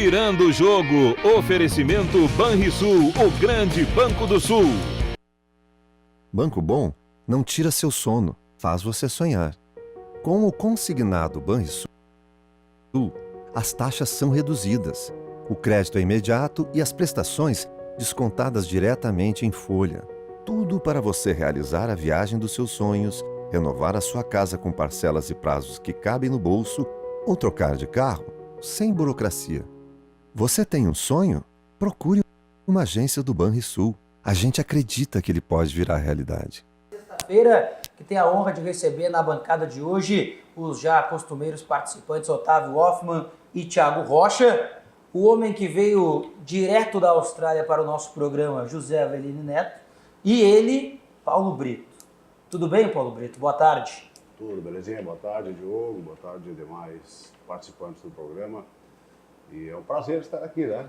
Virando o jogo, oferecimento Banrisul, o grande Banco do Sul. Banco Bom não tira seu sono, faz você sonhar. Com o consignado Banrisul, as taxas são reduzidas, o crédito é imediato e as prestações descontadas diretamente em folha. Tudo para você realizar a viagem dos seus sonhos, renovar a sua casa com parcelas e prazos que cabem no bolso ou trocar de carro sem burocracia. Você tem um sonho? Procure uma agência do Banrisul. A gente acredita que ele pode virar realidade. Sexta-feira, que tem a honra de receber na bancada de hoje os já costumeiros participantes Otávio Hoffmann e Thiago Rocha, o homem que veio direto da Austrália para o nosso programa, José Avelino Neto, e ele, Paulo Brito. Tudo bem, Paulo Brito? Boa tarde. Tudo, belezinha? Boa tarde, Diogo. Boa tarde, demais participantes do programa. E é um prazer estar aqui, né?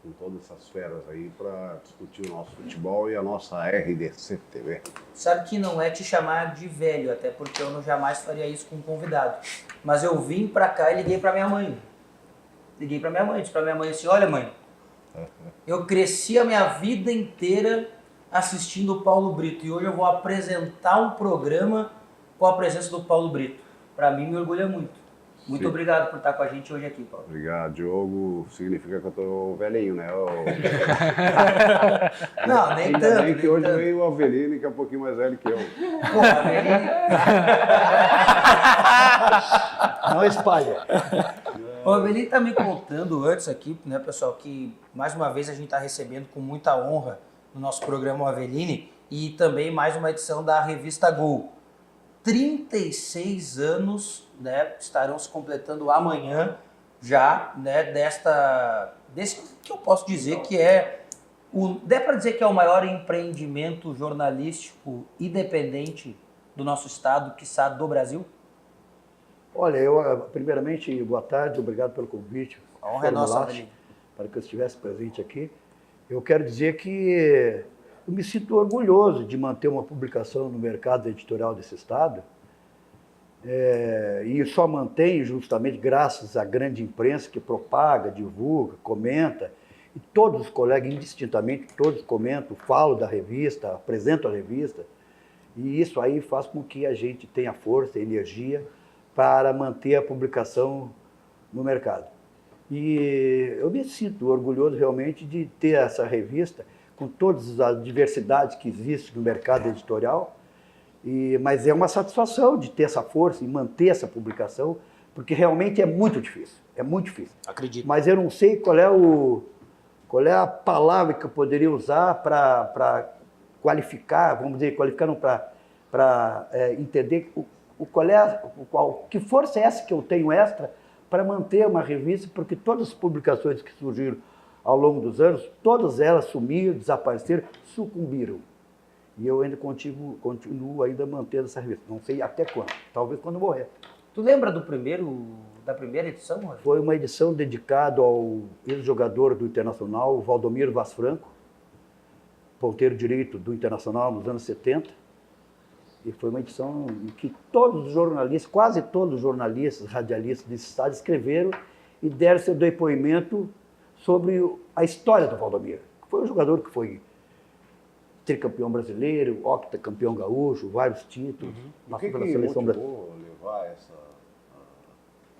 Com todas essas feras aí para discutir o nosso futebol e a nossa RDC TV. Sabe que não é te chamar de velho, até porque eu não jamais faria isso com um convidado. Mas eu vim pra cá e liguei pra minha mãe. Disse pra minha mãe assim, olha mãe, eu cresci a minha vida inteira assistindo o Paulo Brito e hoje eu vou apresentar um programa com a presença do Paulo Brito. Pra mim me orgulha muito. Muito obrigado por estar com a gente hoje aqui, Paulo. Obrigado, Diogo. Significa que eu tô velhinho, né? Não, nem Ainda tanto. bem que hoje veio o Avelino, que é um pouquinho mais velho que eu. Pô, Avelino... Não espalha. O Avelino tá me contando antes aqui, né, pessoal, que mais uma vez a gente está recebendo com muita honra no nosso programa o Avelini e também mais uma edição da revista Gol. 36 anos, né, estarão se completando amanhã já, né, desse que eu posso dizer que dá para dizer que é o maior empreendimento jornalístico independente do nosso estado, quiçá do Brasil? Olha, primeiramente, boa tarde, obrigado pelo convite. A honra é nossa, Avelino. Para que eu estivesse presente aqui. Eu quero dizer que eu me sinto orgulhoso de manter uma publicação no mercado editorial desse estado. E só mantenho justamente graças à grande imprensa que propaga, divulga, comenta. E todos os colegas, indistintamente, todos comentam, falam da revista, apresentam a revista. E isso aí faz com que a gente tenha força, energia para manter a publicação no mercado. E eu me sinto orgulhoso realmente de ter essa revista com todas as diversidades que existem no mercado editorial, mas é uma satisfação de ter essa força e manter essa publicação, porque realmente é muito difícil, Acredito. Mas eu não sei qual é a palavra que eu poderia usar para qualificar, vamos dizer, para entender que força é essa que eu tenho extra para manter uma revista, porque todas as publicações que surgiram ao longo dos anos, todas elas sumiram, desapareceram, sucumbiram. E eu ainda continuo ainda mantendo essa revista. Não sei até quando, talvez quando morrer. Tu lembra da primeira edição? Mano? Foi uma edição dedicada ao ex-jogador do Internacional, Valdomiro Vaz Franco, ponteiro direito do Internacional nos anos 70. E foi uma edição em que todos os jornalistas, quase todos os jornalistas, radialistas desse estado escreveram e deram seu depoimento sobre a história do Valdomiro. Foi um jogador que foi tricampeão brasileiro, octacampeão gaúcho, vários títulos, passou pela seleção brasileira.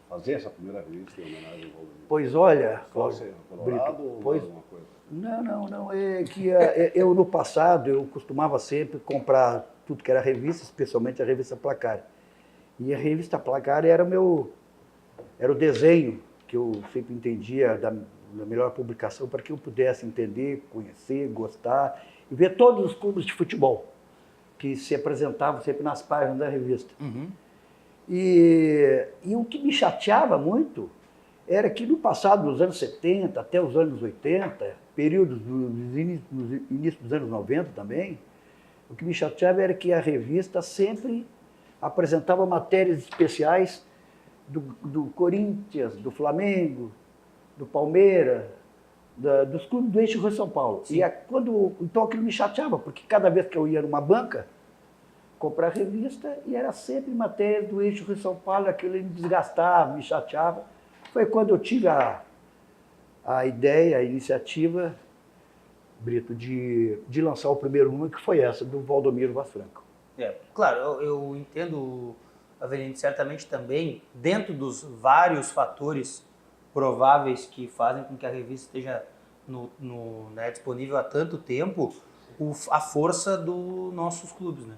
Fazer essa primeira revista em homenagem ao Valdomiro? Pois olha, Colorado ou alguma coisa? Não. É que eu no passado eu costumava sempre comprar tudo que era revista, especialmente a revista Placar. E a revista Placar era o desenho que eu sempre entendia da melhor publicação para que eu pudesse entender, conhecer, gostar e ver todos os clubes de futebol que se apresentavam sempre nas páginas da revista. Uhum. E o que me chateava muito era que no passado, dos anos 70 até os anos 80, períodos do início dos anos 90 também, o que me chateava era que a revista sempre apresentava matérias especiais do Corinthians, do Flamengo, do Palmeiras, dos clubes do eixo Rio-São Paulo. Sim. Então aquilo me chateava, porque cada vez que eu ia numa banca comprar revista, e era sempre matérias do eixo Rio-São Paulo, aquilo me desgastava, me chateava. Foi quando eu tive a ideia, a iniciativa, Brito, de lançar o primeiro número, que foi essa, do Valdomiro Vaz Franco. Claro, eu entendo, Avelino, certamente também, dentro dos vários fatores prováveis que fazem com que a revista esteja disponível há tanto tempo, a força dos nossos clubes, né?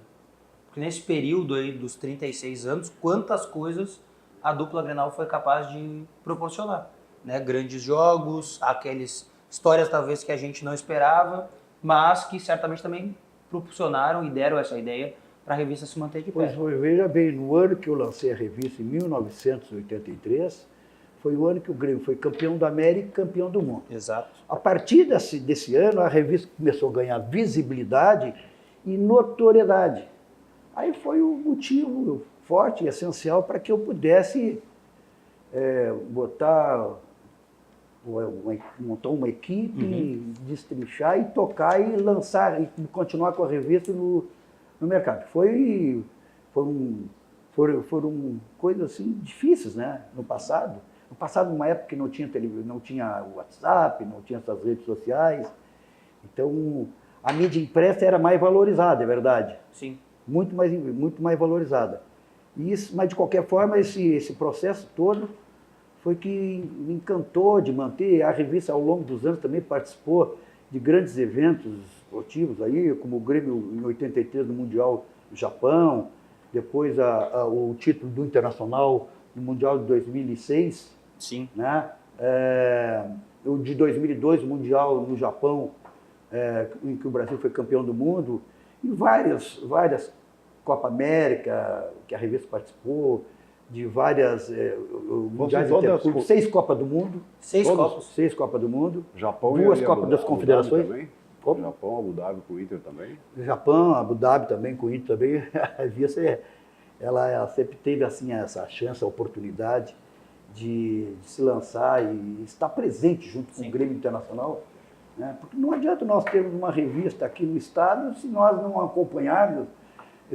Porque nesse período aí dos 36 anos, quantas coisas a dupla Grenal foi capaz de proporcionar, né? Grandes jogos, aquelas histórias talvez que a gente não esperava, mas que certamente também proporcionaram e deram essa ideia para a revista se manter de pé. Pois veja bem, no ano que eu lancei a revista, em 1983, foi o ano que o Grêmio foi campeão da América e campeão do mundo. Exato. A partir desse ano, a revista começou a ganhar visibilidade e notoriedade. Aí foi o motivo forte e essencial para que eu pudesse montar uma equipe, destrinchar e tocar e lançar e continuar com a revista no mercado. Foram coisas assim difíceis, né? No passado, numa época que não tinha televisão, não tinha WhatsApp, não tinha essas redes sociais. Então, a mídia impressa era mais valorizada, é verdade. Sim. Muito mais valorizada. Mas, de qualquer forma, esse processo todo foi que me encantou de manter. A revista, ao longo dos anos, também participou de grandes eventos esportivos, aí, como o Grêmio, em 83, no Mundial do Japão, depois o título do Internacional no Mundial de 2006. Sim. Né? O de 2002, o Mundial no Japão, em que o Brasil foi campeão do mundo, e várias Copa América, que a revista participou, de várias mundiais interclubes, 6 Copas do Mundo. 6 Copas? 6 Copas do Mundo. Japão 2 e Copas das Confederações. Também. Japão, Abu Dhabi com o Inter também. Japão, Abu Dhabi também com o Inter também. A revista, ela sempre teve assim, essa chance, a oportunidade de se lançar e estar presente junto com o Grêmio Internacional. Né? Porque não adianta nós termos uma revista aqui no estado se nós não acompanharmos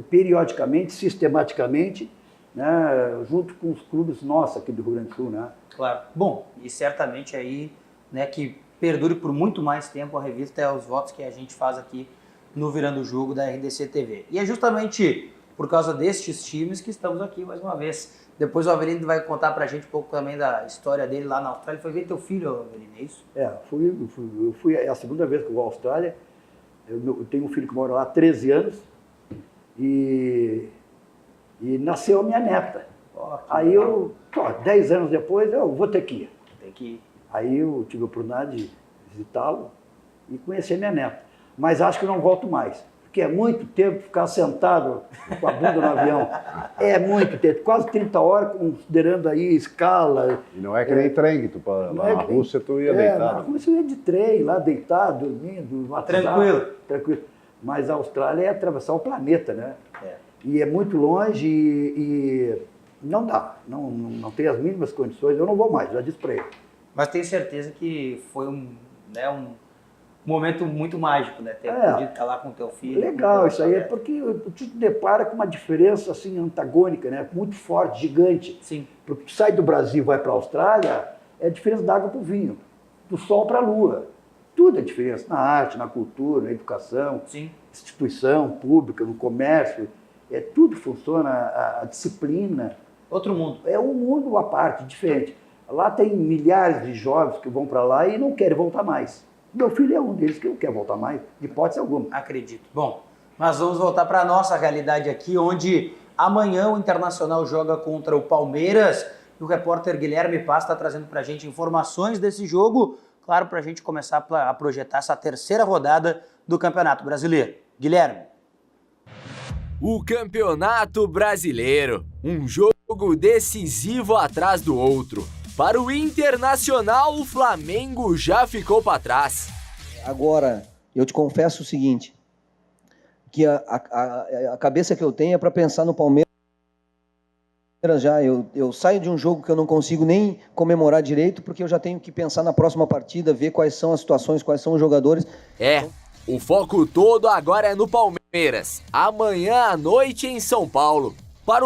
periodicamente, sistematicamente, né, junto com os clubes nossos aqui do Rio Grande do Sul, né? Claro. Bom, e certamente aí, né, que perdure por muito mais tempo a revista é os votos que a gente faz aqui no Virando o Jogo da RDC TV. E é justamente por causa destes times que estamos aqui mais uma vez. Depois o Avelino vai contar pra gente um pouco também da história dele lá na Austrália. Foi ver teu filho, Avelino, é isso? Eu fui a segunda vez que eu vou à Austrália. Eu tenho um filho que mora lá há 13 anos e nasceu a minha neta. Aí 10 anos depois, eu vou ter que ir. Tem que ir. Aí eu tive a oportunidade de visitá-lo e conhecer minha neta. Mas acho que não volto mais, porque é muito tempo ficar sentado com a bunda no avião. É muito tempo, quase 30 horas, considerando aí escala. E não é que nem trem, que na Rússia tu ia deitado. Na Rússia eu ia de trem, lá deitado, dormindo, no WhatsApp. Tranquilo. Mas a Austrália é atravessar o planeta, né? E é muito longe e não dá, não tem as mínimas condições, eu não vou mais, já disse para ele. Mas tenho certeza que foi um momento muito mágico, né? Ter podido estar lá com o teu filho. Legal isso aí, porque tu te depara com uma diferença assim antagônica, né? Muito forte, gigante. Sim. Porque tu sai do Brasil e vai para a Austrália, é a diferença da água para o vinho, do sol para a lua. Tudo é diferença, na arte, na cultura, na educação, Sim. Instituição pública, no comércio. Tudo funciona, a disciplina. Outro mundo. É um mundo à parte, diferente. Lá tem milhares de jovens que vão para lá e não querem voltar mais. Meu filho é um deles que não quer voltar mais, de hipótese alguma. Acredito. Bom, mas vamos voltar para a nossa realidade aqui, onde amanhã o Internacional joga contra o Palmeiras e o repórter Guilherme Paz está trazendo para a gente informações desse jogo, claro, para a gente começar a projetar essa terceira rodada do Campeonato Brasileiro. Guilherme. O Campeonato Brasileiro, um jogo decisivo atrás do outro. Para o Internacional, o Flamengo já ficou para trás. Agora, eu te confesso o seguinte, que a cabeça que eu tenho é para pensar no Palmeiras já. Eu saio de um jogo que eu não consigo nem comemorar direito, porque eu já tenho que pensar na próxima partida, ver quais são as situações, quais são os jogadores. O foco todo agora é no Palmeiras, amanhã à noite em São Paulo. Para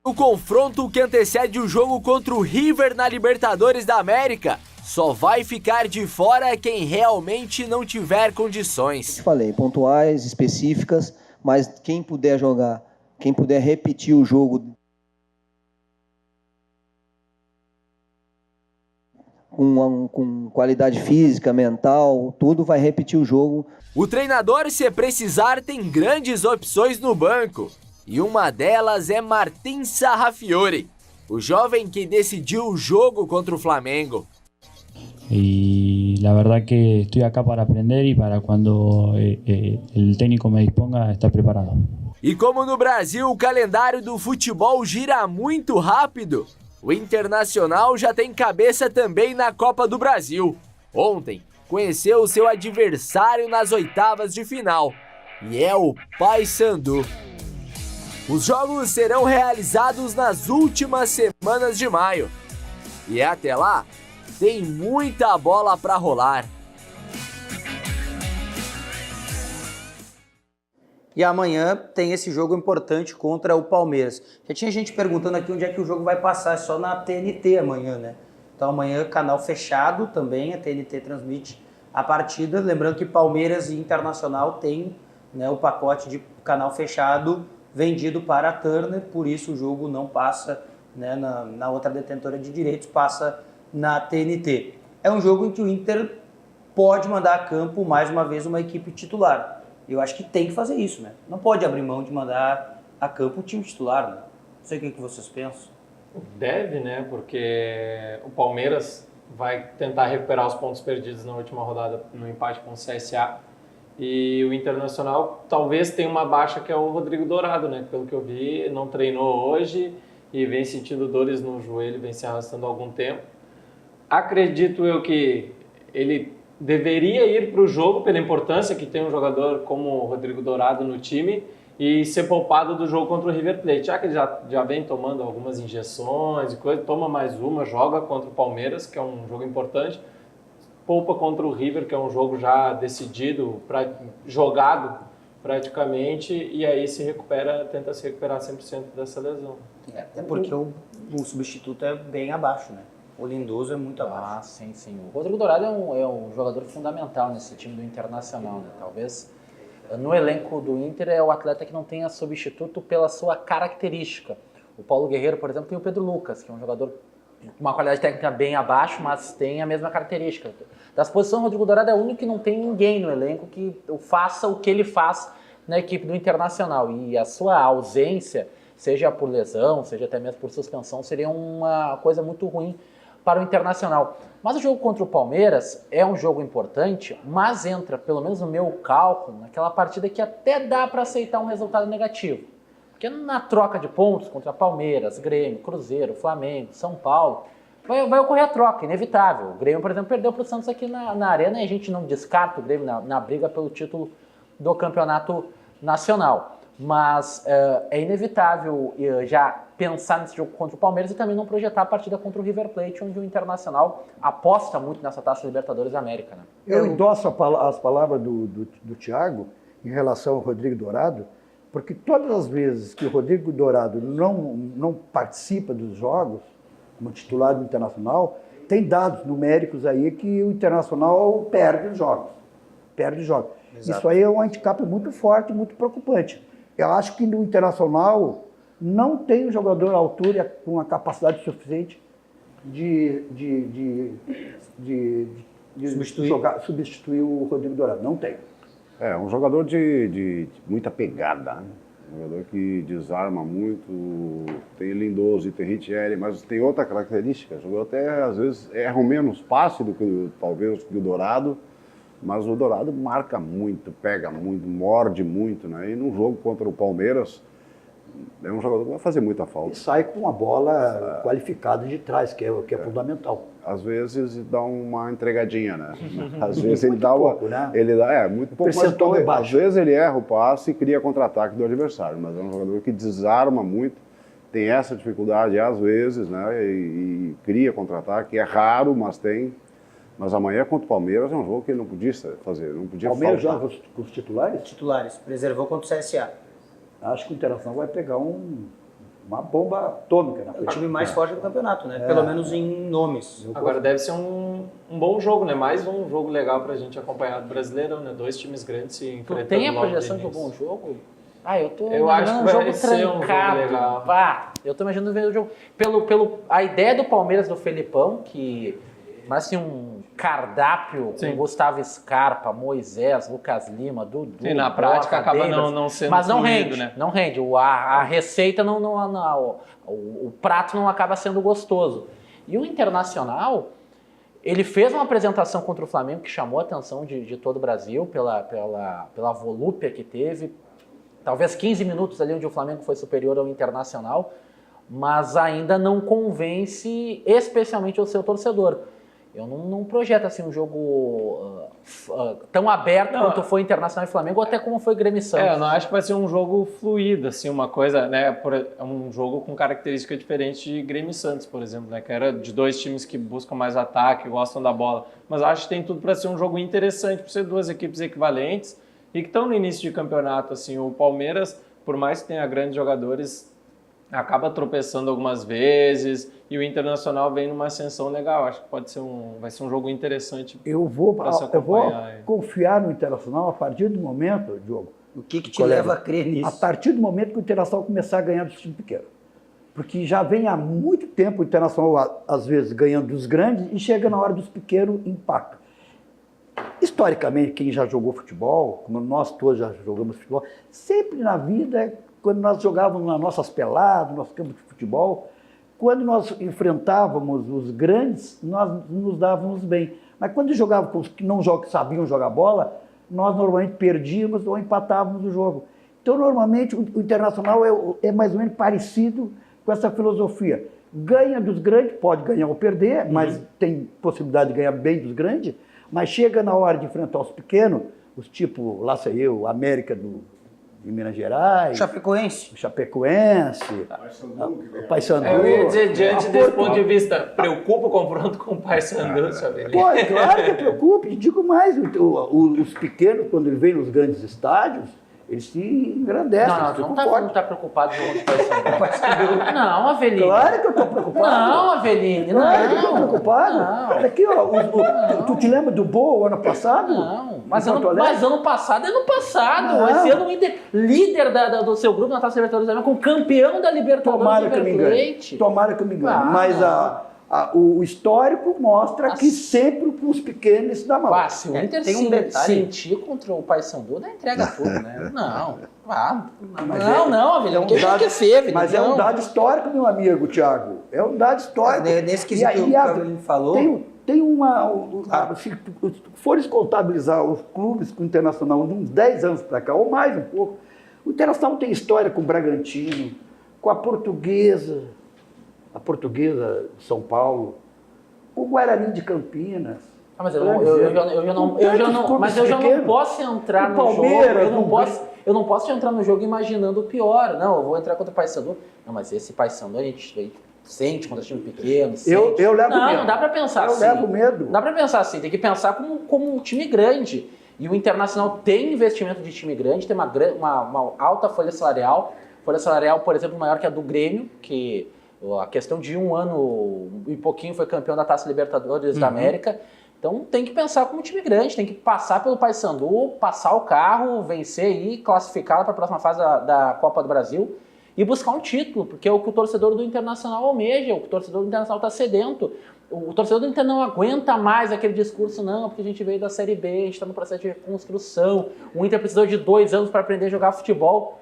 O confronto que antecede o jogo contra o River na Libertadores da América só vai ficar de fora quem realmente não tiver condições. Falei, pontuais, específicas, mas quem puder jogar, quem puder repetir o jogo com qualidade física, mental, tudo vai repetir o jogo. O treinador, se precisar, tem grandes opções no banco. E uma delas é Martín Sarrafiore, o jovem que decidiu o jogo contra o Flamengo. Y la verdad que estoy acá para aprender y para cuando el técnico me disponga estar preparado. E como no Brasil o calendário do futebol gira muito rápido, o Internacional já tem cabeça também na Copa do Brasil. Ontem conheceu o seu adversário nas oitavas de final, e é o Paysandu. Os jogos serão realizados nas últimas semanas de maio. E até lá, tem muita bola para rolar. E amanhã tem esse jogo importante contra o Palmeiras. Já tinha gente perguntando aqui onde é que o jogo vai passar, é só na TNT amanhã, né? Então amanhã canal fechado também, a TNT transmite a partida. Lembrando que Palmeiras e Internacional tem, né, o pacote de canal fechado vendido para a Turner, por isso o jogo não passa, né, na outra detentora de direitos, passa na TNT. É um jogo em que o Inter pode mandar a campo mais uma vez uma equipe titular. Eu acho que tem que fazer isso, né? Não pode abrir mão de mandar a campo o time titular, né? Não sei o que vocês pensam. Deve, né? Porque o Palmeiras vai tentar recuperar os pontos perdidos na última rodada no empate com o CSA. E o Internacional talvez tenha uma baixa que é o Rodrigo Dourado, né? Pelo que eu vi, não treinou hoje e vem sentindo dores no joelho, vem se arrastando há algum tempo. Acredito eu que ele deveria ir para o jogo pela importância que tem um jogador como o Rodrigo Dourado no time e ser poupado do jogo contra o River Plate. Já que ele já vem tomando algumas injeções e coisa, toma mais uma, joga contra o Palmeiras, que é um jogo importante, poupa contra o River, que é um jogo já decidido, jogado praticamente, e aí tenta se recuperar 100% dessa lesão. É porque o substituto é bem abaixo, né? O Lindoso é muito abaixo. Ah, sim, sim. O Rodrigo Dourado é um jogador fundamental nesse time do Internacional, né? Talvez no elenco do Inter é o atleta que não tenha substituto pela sua característica. O Paulo Guerreiro, por exemplo, tem o Pedro Lucas, que é um jogador com uma qualidade técnica bem abaixo, mas tem a mesma característica. Das posições, o Rodrigo Dourado é o único que não tem ninguém no elenco que faça o que ele faz na equipe do Internacional. E a sua ausência, seja por lesão, seja até mesmo por suspensão, seria uma coisa muito ruim para o Internacional. Mas o jogo contra o Palmeiras é um jogo importante, mas entra, pelo menos no meu cálculo, naquela partida que até dá para aceitar um resultado negativo. Porque na troca de pontos contra Palmeiras, Grêmio, Cruzeiro, Flamengo, São Paulo, vai ocorrer a troca, inevitável. O Grêmio, por exemplo, perdeu para o Santos aqui na Arena e a gente não descarta o Grêmio na briga pelo título do Campeonato Nacional. Mas é inevitável já pensar nesse jogo contra o Palmeiras e também não projetar a partida contra o River Plate, onde o Internacional aposta muito nessa Taça Libertadores da América. Né? Eu endosso as palavras do Thiago em relação ao Rodrigo Dourado, porque todas as vezes que o Rodrigo Dourado não participa dos jogos, como titular do Internacional, tem dados numéricos aí que o Internacional perde os jogos. Exato. Isso aí é um handicap muito forte, muito preocupante. Eu acho que no Internacional não tem um jogador à altura com a capacidade suficiente de substituir o Rodrigo Dourado. Não tem. É um jogador de muita pegada, né? Um jogador que desarma muito, tem Lindoso e tem Richelli, mas tem outra característica. O jogador até às vezes erra menos passe do que talvez o Dourado, mas o Dourado marca muito, pega muito, morde muito, né? E num jogo contra o Palmeiras, é um jogador que vai fazer muita falta. E sai com uma bola qualificada de trás, que é fundamental. Às vezes dá uma entregadinha, né? Às vezes ele dá pouco, né? Ele dá, muito pouco, mas às vezes ele erra o passe e cria contra-ataque do adversário, mas é um jogador que desarma muito, tem essa dificuldade às vezes, né? E cria contra-ataque, é raro, mas tem. Mas amanhã contra o Palmeiras é um jogo que ele não podia fazer, não podia faltar. Palmeiras joga com os titulares? Titulares, preservou contra o CSA. Acho que o Internacional vai pegar um uma bomba atômica na É o frente. time mais forte do campeonato, né? Pelo menos em nomes. Agora deve ser um bom jogo, né? Mais um jogo legal pra gente acompanhar do Brasileirão, né? 2 times grandes se enfrentando. Tem a logo projeção de um início. bom jogo? Eu acho que vai ser um jogo legal. Eu tô imaginando ver o jogo. A ideia do Palmeiras do Felipão, que parece um cardápio com Gustavo Scarpa, Moisés, Lucas Lima, Dudu. E na prática acaba não sendo mas não fluido, rende, né? não rende. A receita o prato não acaba sendo gostoso. E o Internacional, ele fez uma apresentação contra o Flamengo que chamou a atenção de todo o Brasil pela volúpia que teve. Talvez 15 minutos ali onde o Flamengo foi superior ao Internacional, mas ainda não convence especialmente o seu torcedor. Eu não projeto assim um jogo tão aberto quanto foi Internacional e Flamengo, ou até como foi Grêmio e Santos. Eu não acho que vai ser um jogo fluido, assim, uma coisa, né? Um jogo com característica diferente de Grêmio e Santos, por exemplo, né? Que era de 2 times que buscam mais ataque, gostam da bola. Mas acho que tem tudo para ser um jogo interessante, por ser 2 equipes equivalentes e que estão no início de campeonato, assim. O Palmeiras, por mais que tenha grandes jogadores, acaba tropeçando algumas vezes, e o Internacional vem numa ascensão legal. Acho que vai ser um jogo interessante. Eu vou confiar no Internacional a partir do momento, Diogo. O que te leva a crer nisso? A partir do momento que o Internacional começar a ganhar dos times pequenos. Porque já vem há muito tempo o Internacional, às vezes, ganhando dos grandes e chega na hora dos pequenos, empaca. Historicamente, quem já jogou futebol, como nós todos já jogamos futebol, sempre na vida, quando nós jogávamos nas nossas peladas, no nosso campo de futebol, quando nós enfrentávamos os grandes, nós nos dávamos bem. Mas quando jogava com os que não sabiam jogar bola, nós normalmente perdíamos ou empatávamos o jogo. Então, normalmente, o Internacional é mais ou menos parecido com essa filosofia. Ganha dos grandes, pode ganhar ou perder, mas tem possibilidade de ganhar bem dos grandes, mas chega na hora de enfrentar os pequenos, os tipo, lá sei eu, América de Minas Gerais, Chapecoense, o Paysandu. Eu ia dizer, diante desse ponto de vista, preocupa o confronto com o Paysandu, sabe? Pô, claro que preocupa. Digo mais, os pequenos, quando eles vêm nos grandes estádios, eles se engrandecem. Não tá preocupado com o Paysandu. Não, Avelino. Claro que eu tô preocupado. Não, Avelino. Claro que eu tô preocupado. Não. Aqui, ó, tu te lembra do Boa ano passado? Não, mas ano passado é ano passado. Não. Esse ano o Inter, líder do seu grupo na Taça Libertadores, com campeão da Libertadores. Tomara que eu me engane. Tomara que eu me engane. Mas o histórico mostra que sempre os pequenos se dá mal. Se o Inter tem um detalhe. sentir contra o Paysandu, dá entrega tudo, né? Não, Avelino, mas é um dado histórico, meu amigo, Thiago. É um dado histórico. Nesse quesito que o Avelino falou... Tem se fores contabilizar os clubes com o Internacional de uns 10 anos para cá, ou mais um pouco, o Internacional tem história com o Bragantino, com a Portuguesa de São Paulo, com o Guarani de Campinas. Mas eu já não posso entrar no jogo. Eu não posso entrar no jogo imaginando o pior. Não, eu vou entrar contra o Paysandu. Não, mas esse Paysandu a gente sente contra time pequeno. Eu levo medo. Não dá pra pensar assim. Eu levo medo. Não dá pra pensar assim. Tem que pensar como um time grande. E o Internacional tem investimento de time grande, tem uma alta folha salarial. Folha salarial, por exemplo, maior que a do Grêmio, que a questão de 1 ano e pouquinho foi campeão da Taça Libertadores da América. Então tem que pensar como um time grande, tem que passar pelo Paysandu, passar o carro, vencer e classificar para a próxima fase da Copa do Brasil e buscar um título, porque é o que o torcedor do Internacional almeja, o que o torcedor do Internacional está sedento. O torcedor do Inter não aguenta mais aquele discurso, não, porque a gente veio da Série B, a gente está no processo de reconstrução, o Inter precisou de 2 anos para aprender a jogar futebol.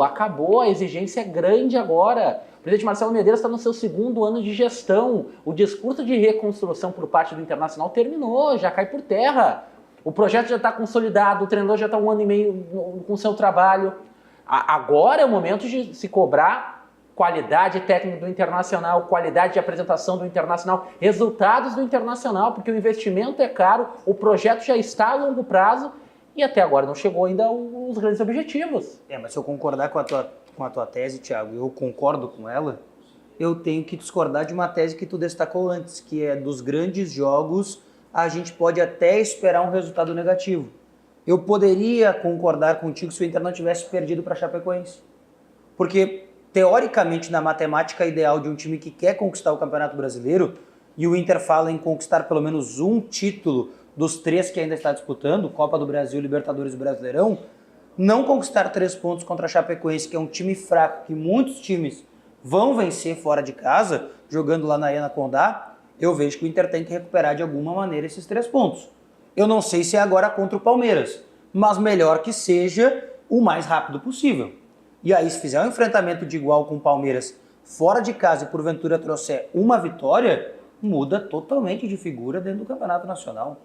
Acabou, a exigência é grande agora. O presidente Marcelo Medeiros está no seu 2º ano de gestão. O discurso de reconstrução por parte do Internacional terminou, já cai por terra. O projeto já está consolidado, o treinador já está 1 ano e meio com o seu trabalho. Agora é o momento de se cobrar qualidade técnica do Internacional, qualidade de apresentação do Internacional, resultados do Internacional, porque o investimento é caro, o projeto já está a longo prazo e até agora não chegou ainda os grandes objetivos. Mas se eu concordar com a tua tese, Thiago, eu concordo com ela, eu tenho que discordar de uma tese que tu destacou antes, que é dos grandes jogos a gente pode até esperar um resultado negativo. Eu poderia concordar contigo se o Inter não tivesse perdido para a Chapecoense. Porque teoricamente, na matemática ideal de um time que quer conquistar o Campeonato Brasileiro, e o Inter fala em conquistar pelo menos um título dos 3 que ainda está disputando, Copa do Brasil, Libertadores e Brasileirão, não conquistar 3 pontos contra a Chapecoense, que é um time fraco, que muitos times vão vencer fora de casa, jogando lá na Arena Condá, eu vejo que o Inter tem que recuperar de alguma maneira esses 3 pontos. Eu não sei se é agora contra o Palmeiras, mas melhor que seja o mais rápido possível. E aí, se fizer um enfrentamento de igual com o Palmeiras fora de casa e porventura trouxer uma vitória, muda totalmente de figura dentro do Campeonato Nacional.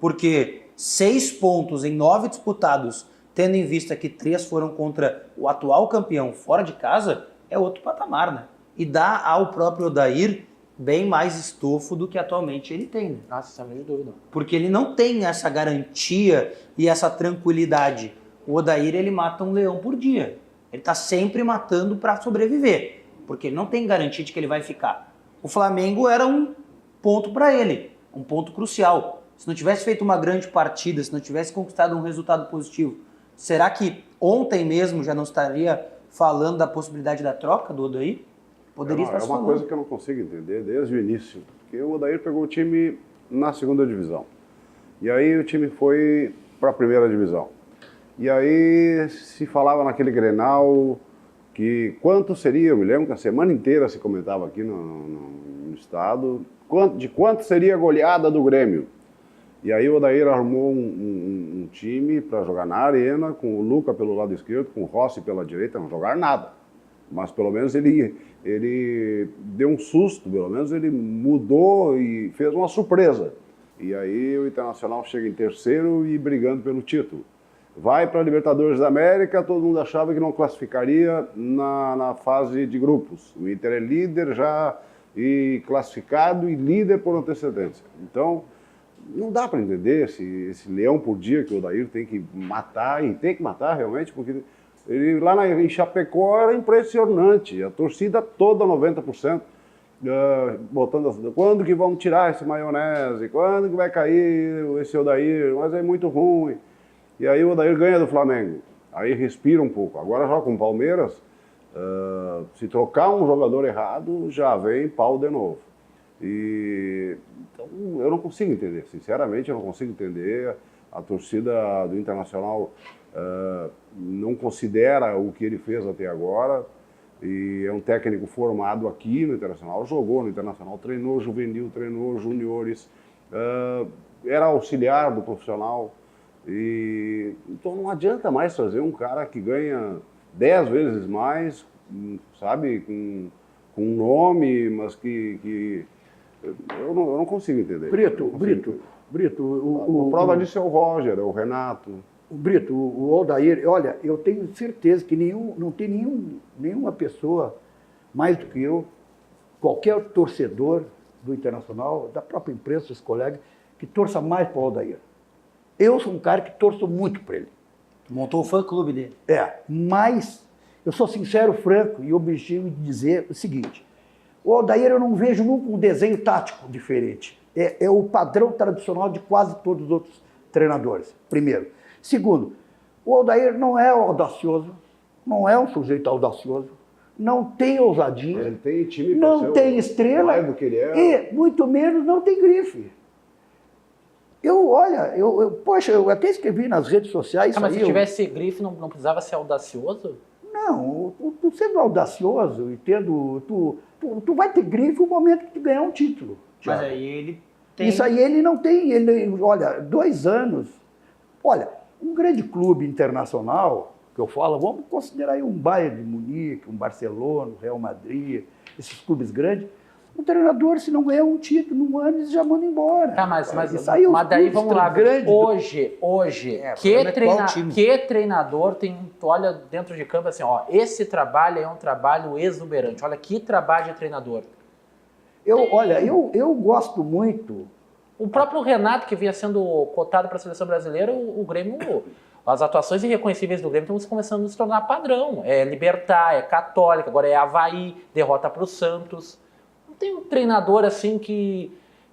Porque 6 pontos em 9 disputados, tendo em vista que 3 foram contra o atual campeão fora de casa, é outro patamar, né? E dá ao próprio Odair bem mais estofo do que atualmente ele tem. Né? Nossa, sem nenhuma dúvida. Porque ele não tem essa garantia e essa tranquilidade. O Odair, ele mata um leão por dia. Ele está sempre matando para sobreviver, porque ele não tem garantia de que ele vai ficar. O Flamengo era um ponto para ele, um ponto crucial. Se não tivesse feito uma grande partida, se não tivesse conquistado um resultado positivo, será que ontem mesmo já não estaria falando da possibilidade da troca do Odair? Poderia estar uma coisa que eu não consigo entender desde o início, porque o Odair pegou o time na 2ª divisão. E aí o time foi para a 1ª divisão. E aí se falava naquele Grenal que quanto seria, eu me lembro que a semana inteira se comentava aqui no estado, de quanto seria a goleada do Grêmio. E aí o Odair arrumou um time para jogar na arena, com o Luca pelo lado esquerdo, com o Rossi pela direita, não jogar nada. Mas pelo menos ele deu um susto, pelo menos ele mudou e fez uma surpresa. E aí o Internacional chega em 3º e brigando pelo título. Vai para a Libertadores da América, todo mundo achava que não classificaria na fase de grupos. O Inter é líder já e classificado e líder por antecedência. Então, não dá para entender esse leão por dia que o Odair tem que matar, e tem que matar realmente, porque ele lá em Chapecó era impressionante. A torcida toda, 90%, botando quando que vão tirar esse maionese, quando que vai cair esse Odair, mas é muito ruim. E aí o Odair ganha do Flamengo, aí respira um pouco. Agora joga com o Palmeiras, se trocar um jogador errado, já vem pau de novo. Então eu não consigo entender, sinceramente eu não consigo entender. A torcida do Internacional não considera o que ele fez até agora. E é um técnico formado aqui no Internacional, jogou no Internacional, treinou juvenil, treinou juniores, era auxiliar do profissional. Então não adianta mais trazer um cara que ganha 10 vezes mais, sabe, com um nome, mas que eu não consigo entender. Brito, a prova disso é o Roger, é o Renato. Brito, o Odair, olha, eu tenho certeza que não tem nenhuma pessoa mais do que eu, qualquer torcedor do Internacional, da própria imprensa, dos colegas, que torça mais para o Odair. Eu sou um cara que torço muito para ele. Montou o fã-clube dele. Mas eu sou sincero, franco e objetivo de dizer o seguinte: o Odair eu não vejo nunca um desenho tático diferente. É o padrão tradicional de quase todos os outros treinadores, primeiro. Segundo, o Odair não é audacioso, não é um sujeito audacioso, não tem ousadia, ele tem time não tem estrela mais do que ele é. E muito menos não tem grife. Poxa, eu até escrevi nas redes sociais. Mas se tivesse grife, não precisava ser audacioso? Não, tu sendo audacioso e tendo. Tu vai ter grife no momento que tu ganhar um título. Mas aí ele tem. Isso aí ele não tem. Olha, 2 anos. Olha, um grande clube internacional, que eu falo, vamos considerar aí um Bayern de Munique, um Barcelona, um Real Madrid, esses clubes grandes. O treinador, se não ganhar um título num ano, eles já mandam embora. Tá, mas daí vamos lá. Hoje, que treinador tem, tu olha dentro de campo assim, ó, esse trabalho é um trabalho exuberante. Olha que trabalho de treinador. Eu gosto muito. O próprio Renato, que vinha sendo cotado para a seleção brasileira, o Grêmio, as atuações irreconhecíveis do Grêmio estão começando a se tornar padrão. É Libertad, é Católica, agora é Avaí, derrota para o Santos. Não tem um treinador assim que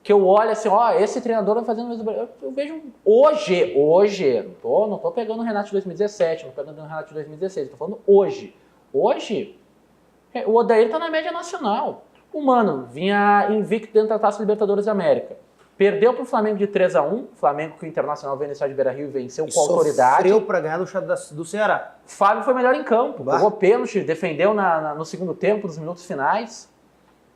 eu olho assim, ó, esse treinador vai fazendo... Eu vejo hoje, não tô pegando o Renato de 2017, não tô pegando o Renato de 2016, tô falando hoje. Hoje, O Odair tá na média nacional. O Mano vinha invicto dentro da Taça Libertadores da América. Perdeu pro Flamengo de 3-1, Flamengo que o Internacional veio no estádio de Beira-Rio e venceu com autoridade. Sofreu pra ganhar do Ceará. Fábio foi melhor em campo, pegou pênalti, defendeu no segundo tempo, nos minutos finais.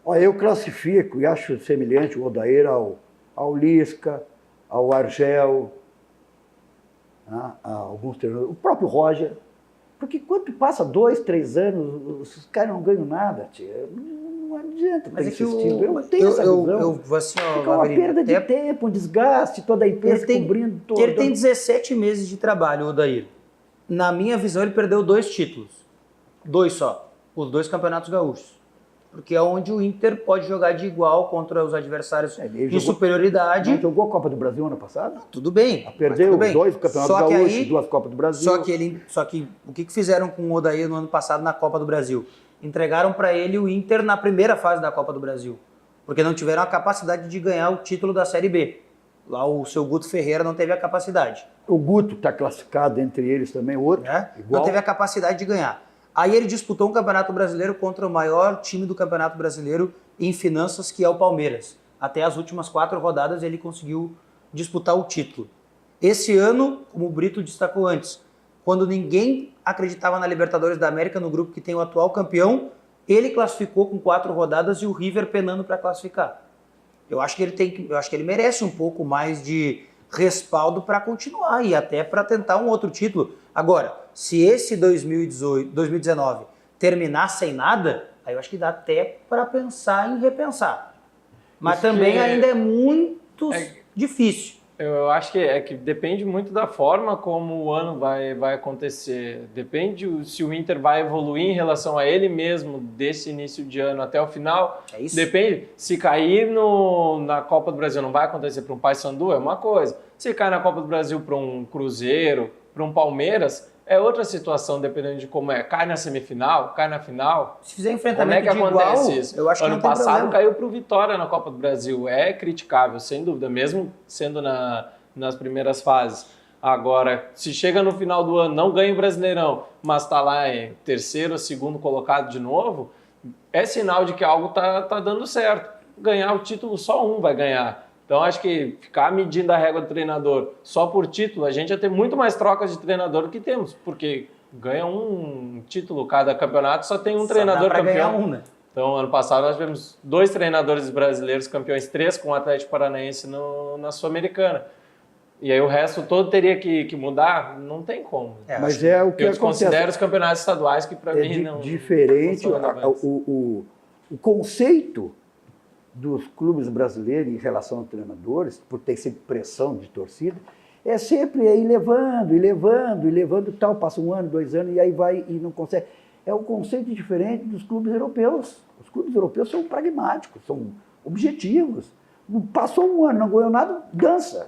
Olha, eu classifico e acho semelhante o Odair ao Lisca, ao Argel, a alguns treinadores, o próprio Roger. Porque quando passa 2, 3 anos, os caras não ganham nada, tia. Não adianta Mas ter é que insistido. Eu não tenho essa visão. eu vou assim, ó, Fica uma Gabriel, perda de até- tempo, um desgaste, toda a empresa cobrindo todo. Ele tem 17 meses de trabalho, o Odair. Na minha visão, ele perdeu 2 títulos. 2 só. Os 2 campeonatos gaúchos. Porque é onde o Inter pode jogar de igual contra os adversários em superioridade. Não jogou a Copa do Brasil ano passado? Tudo bem. Perdeu tudo bem. 2 campeonatos Só que gaúchos, aí- 2 Copas do Brasil. Só que o que fizeram com o Odair no ano passado na Copa do Brasil? Entregaram para ele o Inter na primeira fase da Copa do Brasil. Porque não tiveram a capacidade de ganhar o título da Série B. Lá o seu Guto Ferreira não teve a capacidade. O Guto está classificado entre eles também, o outro. Não teve a capacidade de ganhar. Aí ele disputou um Campeonato Brasileiro contra o maior time do Campeonato Brasileiro em finanças, que é o Palmeiras. Até as últimas 4 rodadas ele conseguiu disputar o título. Esse ano, como o Brito destacou antes, quando ninguém acreditava na Libertadores da América, no grupo que tem o atual campeão, ele classificou com 4 rodadas e o River penando para classificar. Eu acho que ele merece um pouco mais de respaldo para continuar e até para tentar um outro título. Agora, se esse 2019 terminar sem nada, aí eu acho que dá até para pensar em repensar. Mas Isso também que ainda é muito difícil. Eu acho que depende muito da forma como o ano vai acontecer. Depende se o Inter vai evoluir em relação a ele mesmo desse início de ano até o final. É isso. Depende. Se cair na Copa do Brasil não vai acontecer para um Paysandu, é uma coisa. Se cair na Copa do Brasil para um Cruzeiro, para um Palmeiras, é outra situação, dependendo de como é. Cai na semifinal, cai na final. Se fizer Como enfrentamento é que de acontece igual, isso? eu acho que Ano não tem passado problema. caiu para o Vitória na Copa do Brasil. É criticável, sem dúvida, mesmo sendo nas primeiras fases. Agora, se chega no final do ano, não ganha o Brasileirão, mas está lá em terceiro ou segundo colocado de novo, é sinal de que algo tá dando certo. Ganhar o título, só um vai ganhar. Então, acho que ficar medindo a régua do treinador só por título, a gente ia ter muito mais trocas de treinador do que temos, porque ganha um título cada campeonato, só tem um treinador dá pra campeão. ganhar um, né? Então, ano passado nós tivemos 2 treinadores brasileiros campeões, 3 com o Atlético Paranaense na Sul-Americana. E aí o resto todo teria que mudar? Não tem como. Mas é o que eu acontece. considero os campeonatos estaduais que para mim não... diferente. não são relevantes. O conceito dos clubes brasileiros em relação aos treinadores, por ter sempre pressão de torcida, é sempre ir levando, tal, passa 1 ano, 2 anos, e aí vai e não consegue. É um conceito diferente dos clubes europeus. Os clubes europeus são pragmáticos, são objetivos. Passou 1 ano, não ganhou nada, dança.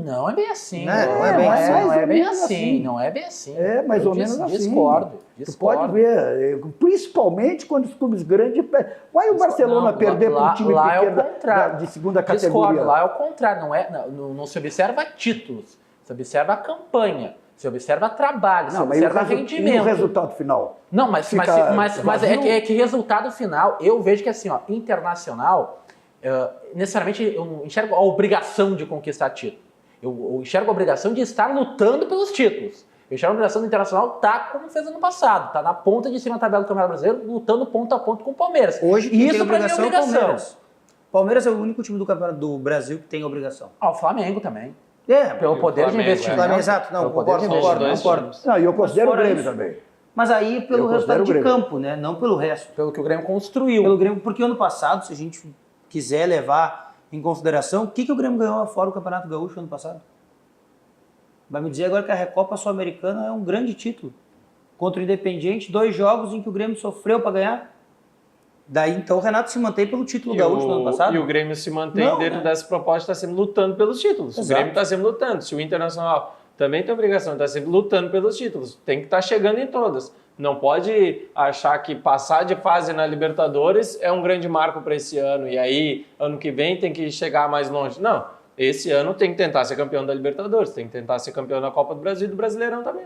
Não é bem assim. Não é bem assim. Não é bem assim. assim. Não é bem assim. É mais Eu ou menos assim. Discordo. Tu pode ver, principalmente quando os clubes grandes... Vai o Barcelona perder para um time lá é o pequeno contrário. de segunda categoria. Discordo, lá é o contrário. Não se observa títulos, se observa a campanha, se observa trabalho, se Não, mas e observa e o rendimento. resultado final? Não, mas vazio? é que resultado final, eu vejo que assim, ó, Internacional, necessariamente eu não enxergo a obrigação de conquistar título. Eu enxergo a obrigação de estar lutando pelos títulos. Eu enxergo a obrigação do Internacional como fez ano passado, tá na ponta de cima da tabela do Campeonato Brasileiro, lutando ponto a ponto com o Palmeiras. Hoje quem Isso tem pra mim é obrigação é o obrigação. Palmeiras. Palmeiras é o único time do Campeonato do Brasil que tem obrigação. O Flamengo também. É, Pelo poder de Flamengo, investimento. Exato, não, Pelo poder de concordo. investimento. Não, e eu considero o fora Grêmio isso- também. Mas aí pelo Eu resultado de considero o Grêmio. campo, né? Não pelo resto. Pelo que o Grêmio construiu. Pelo Grêmio, porque ano passado, se a gente quiser levar em consideração, o que o Grêmio ganhou fora o Campeonato Gaúcho ano passado? Vai me dizer agora que a Recopa Sul-Americana é um grande título. Contra o Independiente, 2 jogos em que o Grêmio sofreu para ganhar. Daí então o Renato se mantém pelo título gaúcho do ano passado. E o Grêmio se mantém Não, dentro né? dessa proposta, está sempre lutando pelos títulos. Exato. O Grêmio está sempre lutando. Se o Internacional também tem obrigação de estar sempre lutando pelos títulos, tem que estar chegando em todas. Não pode achar que passar de fase na Libertadores é um grande marco para esse ano e aí ano que vem tem que chegar mais longe. Não, esse ano tem que tentar ser campeão da Libertadores, tem que tentar ser campeão da Copa do Brasil e do Brasileirão também.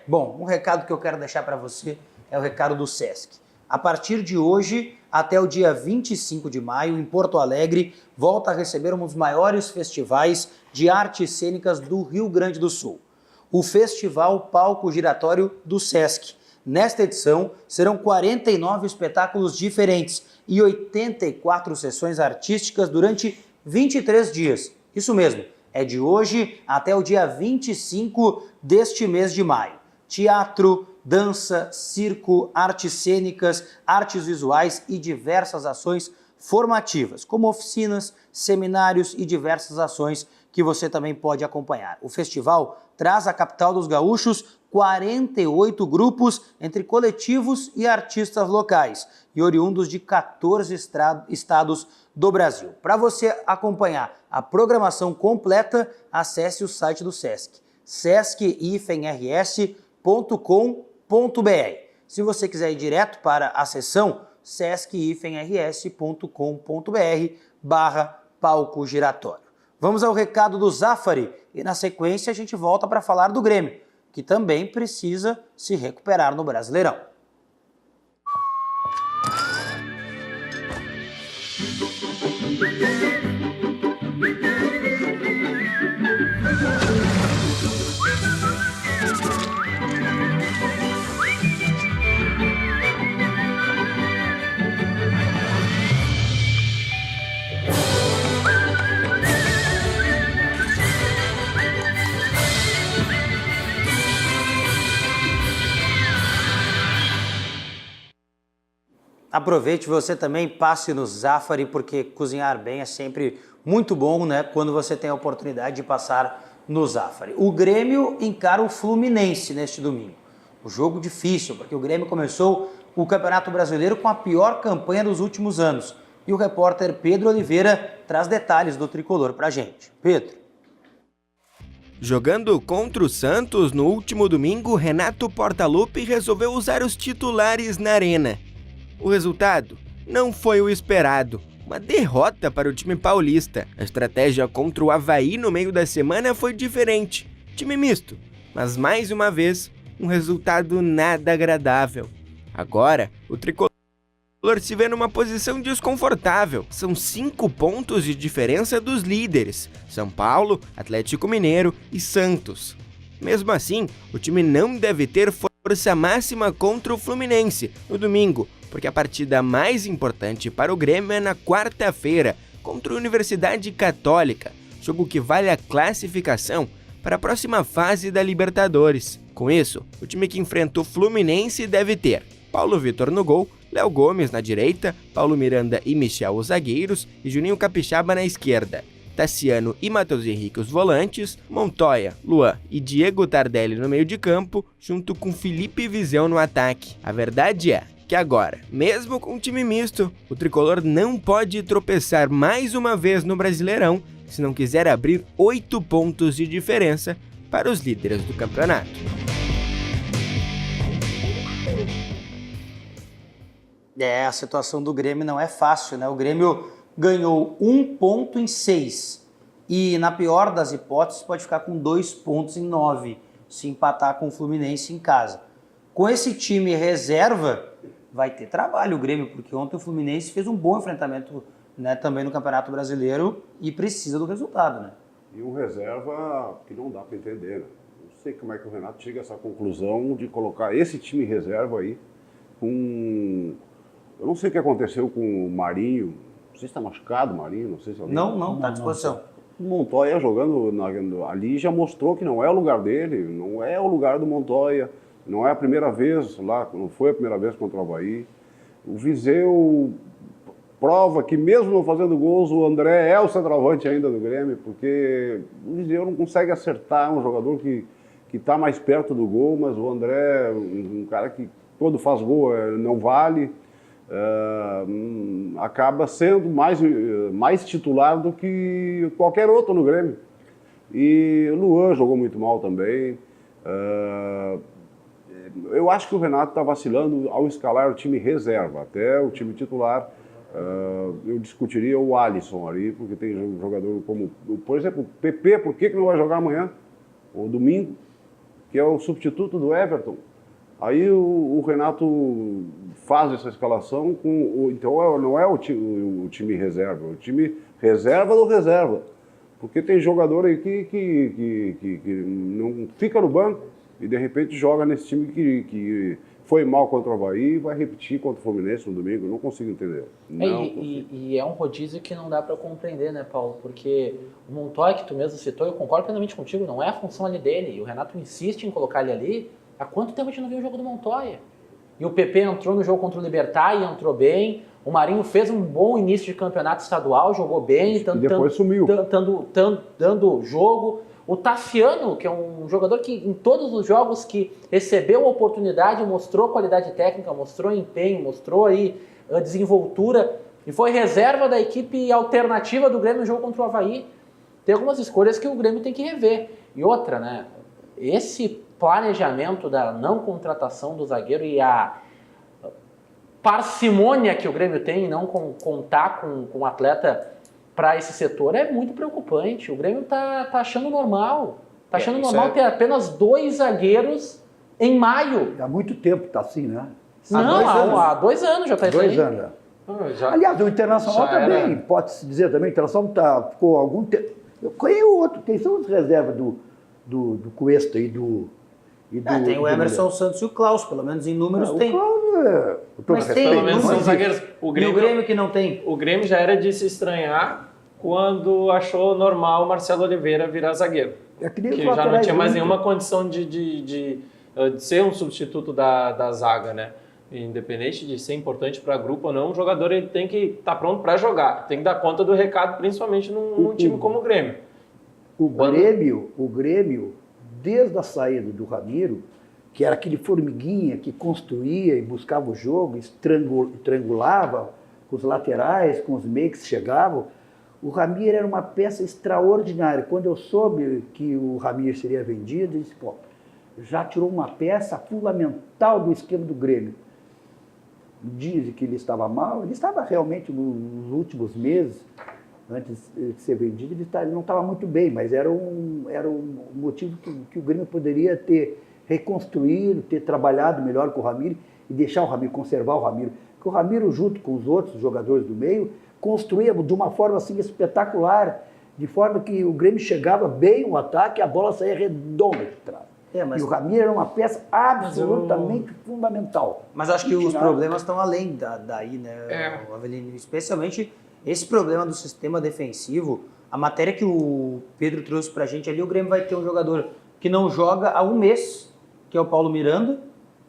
Bom, um recado que eu quero deixar para você é o recado do Sesc. A partir de hoje, até o dia 25 de maio, em Porto Alegre, volta a receber um dos maiores festivais de artes cênicas do Rio Grande do Sul. O Festival Palco Giratório do Sesc. Nesta edição, serão 49 espetáculos diferentes e 84 sessões artísticas durante 23 dias. Isso mesmo, é de hoje até o dia 25 deste mês de maio. Teatro, dança, circo, artes cênicas, artes visuais e diversas ações formativas, como oficinas, seminários e diversas ações que você também pode acompanhar. O festival traz à capital dos gaúchos 48 grupos entre coletivos e artistas locais e oriundos de 14 estados do Brasil. Para você acompanhar a programação completa, acesse o site do Sesc, sesc-rs.com.br. Se você quiser ir direto para a sessão, sesc-rs.com.br/palco giratório. Vamos ao recado do Zafari e na sequência a gente volta para falar do Grêmio, que também precisa se recuperar no Brasileirão. Aproveite você também, passe no Zafari, porque cozinhar bem é sempre muito bom, né? Quando você tem a oportunidade de passar no Zafari. O Grêmio encara o Fluminense neste domingo. Um jogo difícil, porque o Grêmio começou o Campeonato Brasileiro com a pior campanha dos últimos anos. E o repórter Pedro Oliveira traz detalhes do tricolor pra gente. Pedro. Jogando contra o Santos no último domingo, Renato Portaluppi resolveu usar os titulares na arena. O resultado não foi o esperado, uma derrota para o time paulista. A estratégia contra o Avaí no meio da semana foi diferente, time misto, mas mais uma vez um resultado nada agradável. Agora, o tricolor se vê numa posição desconfortável. São 5 pontos de diferença dos líderes, São Paulo, Atlético Mineiro e Santos. Mesmo assim, o time não deve ter força máxima contra o Fluminense no domingo, porque a partida mais importante para o Grêmio é na quarta-feira, contra a Universidade Católica, jogo que vale a classificação para a próxima fase da Libertadores. Com isso, o time que enfrenta o Fluminense deve ter Paulo Vitor no gol, Léo Gomes na direita, Paulo Miranda e Michel os zagueiros e Juninho Capixaba na esquerda. Tassiano e Matheus Henrique os volantes, Montoya, Luan e Diego Tardelli no meio de campo, junto com Felipe Viseu no ataque. A verdade é que agora, mesmo com um time misto, o tricolor não pode tropeçar mais uma vez no Brasileirão se não quiser abrir 8 pontos de diferença para os líderes do campeonato. A situação do Grêmio não é fácil, né? O Grêmio ganhou 1 ponto em 6 e, na pior das hipóteses, pode ficar com 2 pontos em 9 se empatar com o Fluminense em casa. Com esse time reserva, vai ter trabalho o Grêmio, porque ontem o Fluminense fez um bom enfrentamento, né, também no Campeonato Brasileiro e precisa do resultado, né? E um reserva que não dá para entender, né? Não sei como é que o Renato chega a essa conclusão de colocar esse time reserva aí com... Eu não sei o que aconteceu com o Marinho, não sei se está machucado o Marinho, não sei se... Não, está à disposição. O Montoya jogando ali já mostrou que não é o lugar dele, não é o lugar do Montoya. Não é a primeira vez lá, não foi a primeira vez contra o Avaí. O Viseu prova que mesmo não fazendo gols, o André é o centroavante ainda do Grêmio, porque o Viseu não consegue acertar, um jogador que está mais perto do gol, mas o André é um cara que quando faz gol não vale, acaba sendo mais titular do que qualquer outro no Grêmio. E o Luan jogou muito mal também. Eu acho que o Renato está vacilando ao escalar o time reserva, até o time titular. Eu discutiria o Alisson ali, porque tem jogador como, por exemplo, o PP, por que não vai jogar amanhã, ou domingo, que é o substituto do Everton? Aí o Renato faz essa escalação com então não é o time reserva, o time reserva do reserva. Porque tem jogador aí que não fica no banco e de repente joga nesse time que foi mal contra o Avaí e vai repetir contra o Fluminense no domingo. Não consigo entender. E é um rodízio que não dá para compreender, né, Paulo? Porque o Montoya, que tu mesmo citou, eu concordo plenamente contigo, não é a função ali dele. E o Renato insiste em colocar ele ali. Há quanto tempo a gente não viu o jogo do Montoya? E o PP entrou no jogo contra o Libertad e entrou bem. O Marinho fez um bom início de campeonato estadual, jogou bem. E depois sumiu. Dando jogo. O Tassiano, que é um jogador que em todos os jogos que recebeu a oportunidade, mostrou qualidade técnica, mostrou empenho, mostrou aí a desenvoltura e foi reserva da equipe alternativa do Grêmio no jogo contra o Avaí. Tem algumas escolhas que o Grêmio tem que rever. E outra, né? Esse planejamento da não contratação do zagueiro e a parcimônia que o Grêmio tem em não contar com o atleta para esse setor é muito preocupante. O Grêmio tá achando normal. Tá achando normal ter apenas 2 zagueiros em maio. Há muito tempo tá assim, né? Há 2 anos já tá isso aí. 2 anos já. Aliás, o Internacional também, pode-se dizer também, o Internacional ficou algum tempo... Qual é o outro? Quem são as reservas do Cuesta e do... tem o Emerson Santos e o Klaus, pelo menos em números tem. Mas tem, pelo menos são zagueiros. O Grêmio que não tem. O Grêmio já era de se estranhar quando achou normal o Marcelo Oliveira virar zagueiro. Que já não tinha mais nenhuma condição de ser um substituto da zaga, né? Independente de ser importante para grupo ou não, o jogador ele tem que estar pronto para jogar. Tem que dar conta do recado, principalmente num time como o Grêmio. O Grêmio, desde a saída do Ramiro, que era aquele formiguinha que construía e buscava o jogo, estrangulava com os laterais, com os meios que chegavam, o Ramiro era uma peça extraordinária. Quando eu soube que o Ramiro seria vendido, eu disse, pô, já tirou uma peça fundamental do esquema do Grêmio. Dizem que ele estava mal, ele estava realmente nos últimos meses, antes de ser vendido, ele não estava muito bem, mas era um motivo que o Grêmio poderia ter reconstruído, ter trabalhado melhor com o Ramiro e deixar o Ramiro, conservar o Ramiro. Porque o Ramiro, junto com os outros jogadores do meio, construía de uma forma assim espetacular, de forma que o Grêmio chegava bem no ataque e a bola saía redonda de trás. E o Ramiro era uma peça absolutamente fundamental. Mas acho que os problemas estão além daí, né, Avelino? Especialmente esse problema do sistema defensivo. A matéria que o Pedro trouxe pra gente ali, o Grêmio vai ter um jogador que não joga há um mês, que é o Paulo Miranda.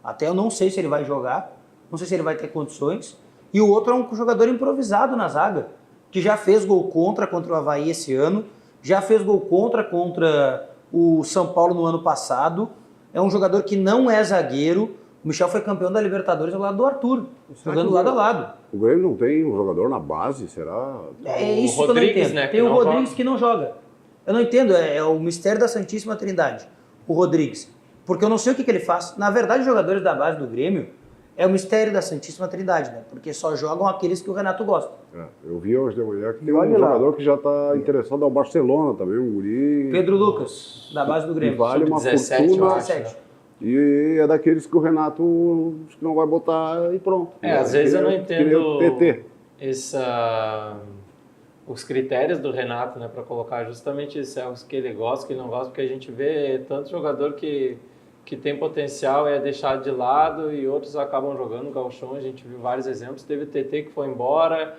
Até eu não sei se ele vai jogar, não sei se ele vai ter condições. E o outro é um jogador improvisado na zaga, que já fez gol contra o Avaí esse ano, já fez gol contra o São Paulo no ano passado. É um jogador que não é zagueiro. O Michel foi campeão da Libertadores ao lado do Arthur, jogando lado a lado. O Grêmio não tem um jogador na base, será? É isso que eu não entendo. Né, tem o Rodrigues que não joga. Eu não entendo, é o mistério da Santíssima Trindade, o Rodrigues. Porque eu não sei o que ele faz. Na verdade, os jogadores da base do Grêmio é o mistério da Santíssima Trindade, né? Porque só jogam aqueles que o Renato gosta. Eu vi hoje de manhã que tem um jogador que já está interessado ao Barcelona também, um guri... Pedro Lucas, da base do Grêmio. Vale uma 17, fortuna. 17. E é daqueles que o Renato não vai botar e pronto. Às vezes eu não entendo PT. Os critérios do Renato, né, para colocar justamente isso, os que ele gosta, que ele não gosta, porque a gente vê tanto jogador que tem potencial e é deixado de lado e outros acabam jogando no gauchão. A gente viu vários exemplos. Teve o TT que foi embora,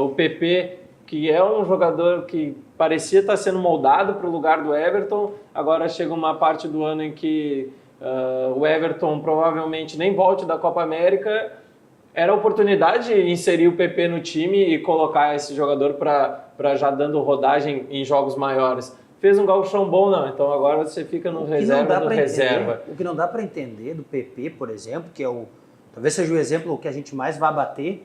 o PP, que é um jogador que parecia estar sendo moldado para o lugar do Everton, agora chega uma parte do ano em que o Everton provavelmente nem volte da Copa América. Era a oportunidade de inserir o PP no time e colocar esse jogador para já dando rodagem em jogos maiores. Fez um gauchão bom, não. Então agora você fica no reserva do reserva. O que não dá para entender do PP, por exemplo, que é talvez seja o exemplo que a gente mais vai bater,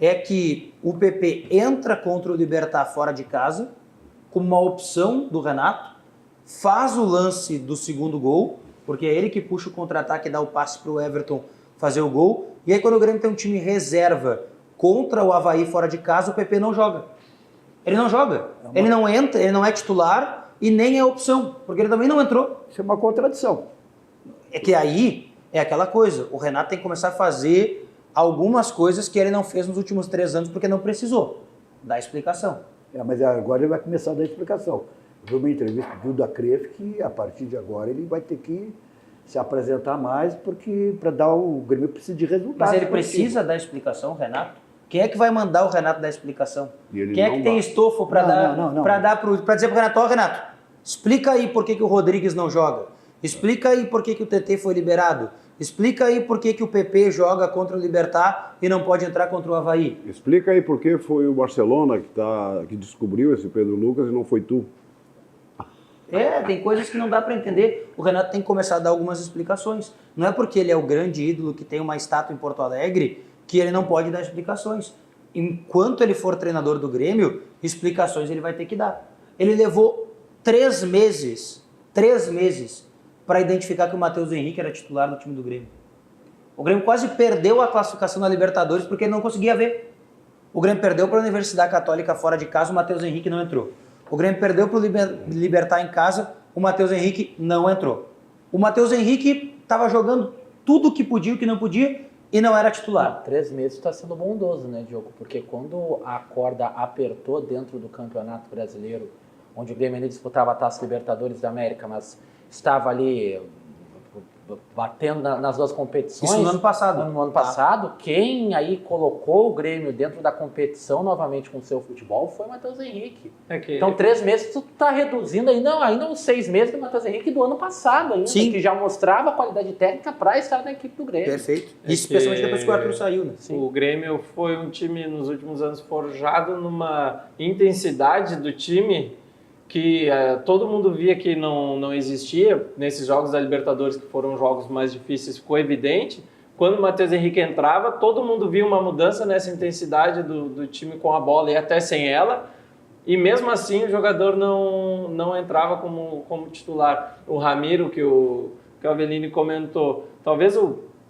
é que o PP entra contra o Libertad fora de casa, como uma opção do Renato, faz o lance do segundo gol, porque é ele que puxa o contra-ataque e dá o passe para o Everton fazer o gol. E aí quando o Grêmio tem um time reserva contra o Avaí fora de casa, o PP não joga. Ele não joga. Ele não entra, ele não é titular e nem é opção, porque ele também não entrou. Isso é uma contradição. É que aí é aquela coisa, o Renato tem que começar a fazer algumas coisas que ele não fez nos últimos 3 anos porque não precisou dar explicação. Mas agora ele vai começar a dar explicação. Eu vi uma entrevista do Duda Kref que a partir de agora ele vai ter que se apresentar mais porque para dar o Grêmio precisa de resultados. Mas ele precisa dar explicação, Renato? Quem é que vai mandar o Renato dar explicação? Quem é que tem estofo para dizer pro Renato, Renato, explica aí por que o Rodrigues não joga. Explica aí por que o TT foi liberado. Explica aí por que o PP joga contra o Libertad e não pode entrar contra o Avaí. Explica aí por que foi o Barcelona que descobriu esse Pedro Lucas e não foi tu. Tem coisas que não dá para entender. O Renato tem que começar a dar algumas explicações. Não é porque ele é o grande ídolo que tem uma estátua em Porto Alegre que ele não pode dar explicações. Enquanto ele for treinador do Grêmio, explicações ele vai ter que dar. Ele levou 3 meses para identificar que o Matheus Henrique era titular do time do Grêmio. O Grêmio quase perdeu a classificação na Libertadores porque ele não conseguia ver. O Grêmio perdeu para a Universidade Católica fora de casa, o Matheus Henrique não entrou. O Grêmio perdeu para o Libertad em casa, o Matheus Henrique não entrou. O Matheus Henrique estava jogando tudo o que podia e o que não podia e não era titular. 3 meses está sendo bondoso, né, Diogo? Porque quando a corda apertou dentro do Campeonato Brasileiro, onde o Grêmio ainda disputava a Taça Libertadores da América, mas estava ali batendo nas 2 competições. Isso no ano passado. No ano passado, quem aí colocou o Grêmio dentro da competição novamente com o seu futebol foi o Matheus Henrique. Então 3 meses tu tá reduzindo ainda uns 6 meses do Matheus Henrique do ano passado ainda, Sim. que já mostrava a qualidade técnica para estar na equipe do Grêmio. Perfeito. Isso especialmente depois que o Arthur saiu, né? Sim. O Grêmio foi um time nos últimos anos forjado numa intensidade do time que todo mundo via que não existia. Nesses jogos da Libertadores, que foram jogos mais difíceis, ficou evidente. Quando o Matheus Henrique entrava, todo mundo via uma mudança nessa intensidade do time com a bola e até sem ela, e mesmo assim o jogador não entrava como titular. O Ramiro, que o Avelini comentou, talvez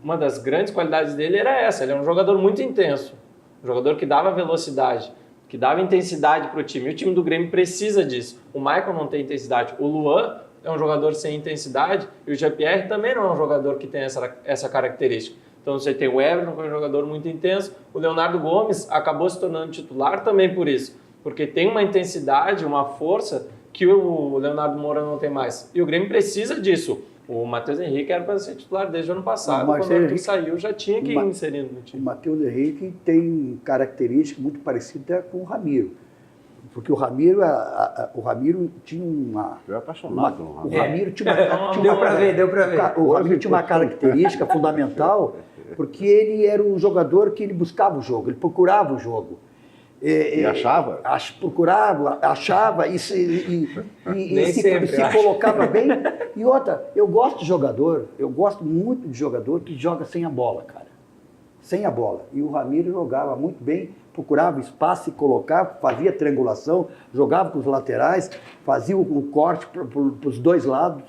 uma das grandes qualidades dele era essa: ele é um jogador muito intenso, um jogador que dava velocidade, que dava intensidade para o time. O time do Grêmio precisa disso. O Michael não tem intensidade. O Luan é um jogador sem intensidade e o Jean-Pierre também não é um jogador que tem essa característica. Então você tem o Everton, que é um jogador muito intenso. O Leonardo Gomes acabou se tornando titular também por isso, porque tem uma intensidade, uma força que o Leonardo Moura não tem mais. E o Grêmio precisa disso. O Matheus Henrique era para ser titular desde o ano passado. Quando o Arthur saiu, já tinha que ir inserindo no time. O Matheus Henrique tem característica muito parecida com o Ramiro. Porque o Ramiro tinha uma... Eu é apaixonado pelo Ramiro. O Ramiro tinha uma... Deu para ver. O Ramiro tinha uma característica fundamental, porque ele era um jogador que ele buscava o jogo, ele procurava o jogo. E achava? Procurava, achava e se colocava bem. E outra, eu gosto muito de jogador que joga sem a bola, cara. Sem a bola. E o Ramiro jogava muito bem, procurava espaço, se colocava, fazia triangulação, jogava com os laterais, fazia o corte para os 2 lados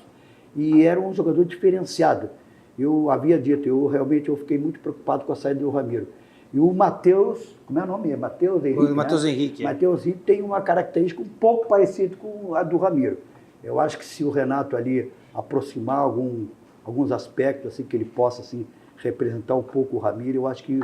e era um jogador diferenciado. Eu havia dito, realmente eu fiquei muito preocupado com a saída do Ramiro. E o Matheus, como é o nome? Matheus Henrique. O Matheus Henrique. Matheus Henrique tem uma característica um pouco parecida com a do Ramiro. Eu acho que se o Renato ali aproximar alguns aspectos assim que ele possa assim representar um pouco o Ramiro, eu acho que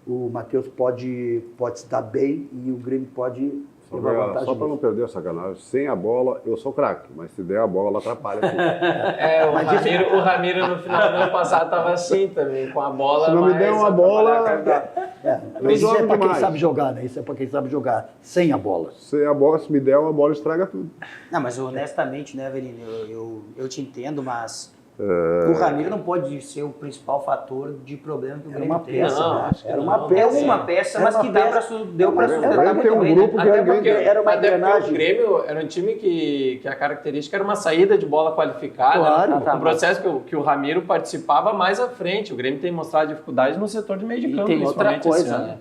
o Matheus pode se dar bem e o Grêmio pode levar vantagem. Só para não perder a sacanagem, sem a bola eu sou craque, mas se der a bola, ela atrapalha tudo. O Ramiro no final do ano passado estava assim também, com a bola. Se não me der uma bola... Mas isso é para quem sabe jogar, né? Isso é para quem sabe jogar sem a bola. Sem a bola, se me der uma bola, estraga tudo. Não, mas honestamente, né, Avelino, eu te entendo, mas o Ramiro não pode ser o principal fator de problema que o Grêmio tem. Era uma peça, mas que deu para sustentar muito bem. Até porque o Grêmio era um time que a característica era uma saída de bola qualificada. Claro. Um processo que o Ramiro participava mais à frente. O Grêmio tem mostrado dificuldades no setor de meio de campo. E tem outra coisa, né?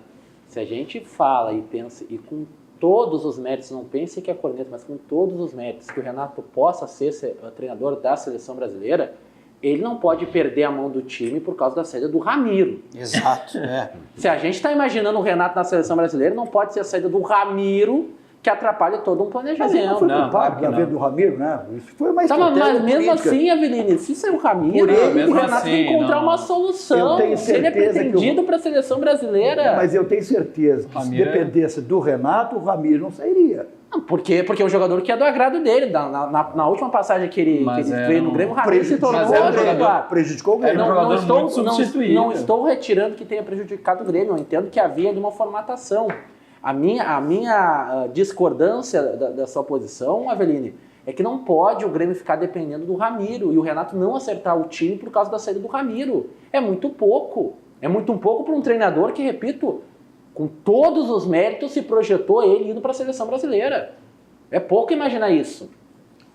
Se a gente fala e pensa, e com todos os méritos, não pense que é corneta, mas com todos os méritos, que o Renato possa ser treinador da seleção brasileira, ele não pode perder a mão do time por causa da saída do Ramiro. Exato. Se a gente está imaginando o Renato na seleção brasileira, não pode ser a saída do Ramiro que atrapalhe todo um Mas planejamento. ele não foi culpado claro que da não. venda do Ramiro, né? Isso foi uma Tá, estratégia mas mesmo política. assim, Avelino, se isso é o Ramiro, Por mesmo o Renato assim, tem que encontrar não. uma solução. Eu tenho Se ele é certeza que pretendido para a seleção brasileira. Mas eu tenho certeza que Ramiro se dependesse do Renato, o Ramiro não sairia. Não, porque é um jogador que é do agrado dele. Na última passagem que ele veio no Grêmio, o Ramiro se tornou mas era um jogador titular. Prejudicou o Grêmio. um jogador muito substituível. Não estou retirando que tenha prejudicado o Grêmio. Eu entendo que havia ali uma formatação. A minha discordância da sua posição, Aveline, é que não pode o Grêmio ficar dependendo do Ramiro e o Renato não acertar o time por causa da saída do Ramiro. É muito pouco. É muito pouco para um treinador que, repito, com todos os méritos, se projetou ele indo para a seleção brasileira. É pouco imaginar isso.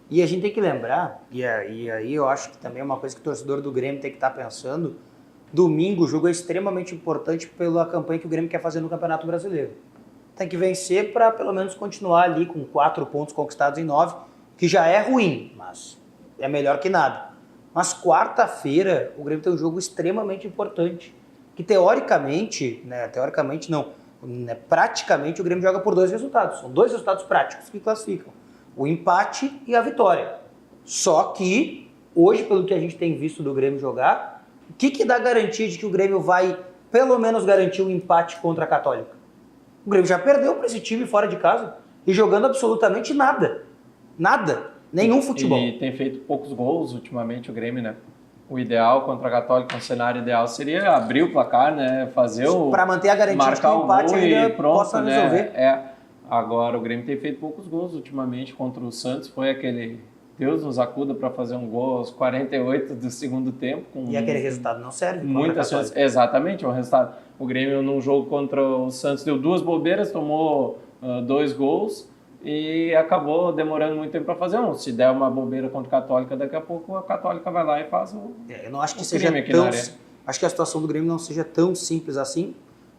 E a gente tem que lembrar, e aí eu acho que também é uma coisa que o torcedor do Grêmio tem que estar pensando, domingo o jogo é extremamente importante pela campanha que o Grêmio quer fazer no Campeonato Brasileiro. Tem que vencer para pelo menos continuar ali com 4 pontos conquistados em 9, que já é ruim, mas é melhor que nada. Mas quarta-feira o Grêmio tem um jogo extremamente importante, que teoricamente praticamente o Grêmio joga por 2 resultados. São 2 resultados práticos que classificam. O empate e a vitória. Só que, hoje, pelo que a gente tem visto do Grêmio jogar, o que dá garantia de que o Grêmio vai, pelo menos, garantir um empate contra a Católica? O Grêmio já perdeu para esse time fora de casa e jogando absolutamente nada. Nada. Nenhum futebol. E tem feito poucos gols ultimamente o Grêmio, né? O ideal contra a Católica, um cenário ideal seria abrir o placar, né? Fazer o... Para manter a garantia de que o empate ainda possa resolver. Agora o Grêmio tem feito poucos gols ultimamente contra o Santos. Foi aquele Deus nos acuda para fazer um gol aos 48 do segundo tempo. E aquele resultado não serve. Muitas chances. Exatamente, é um resultado. O Grêmio num jogo contra o Santos deu 2 bobeiras, tomou 2 gols e acabou demorando muito tempo para fazer um. Se der uma bobeira contra a Católica, daqui a pouco a Católica vai lá e faz o... Eu não acho que seja tão... Acho que a situação do Grêmio não seja tão simples assim.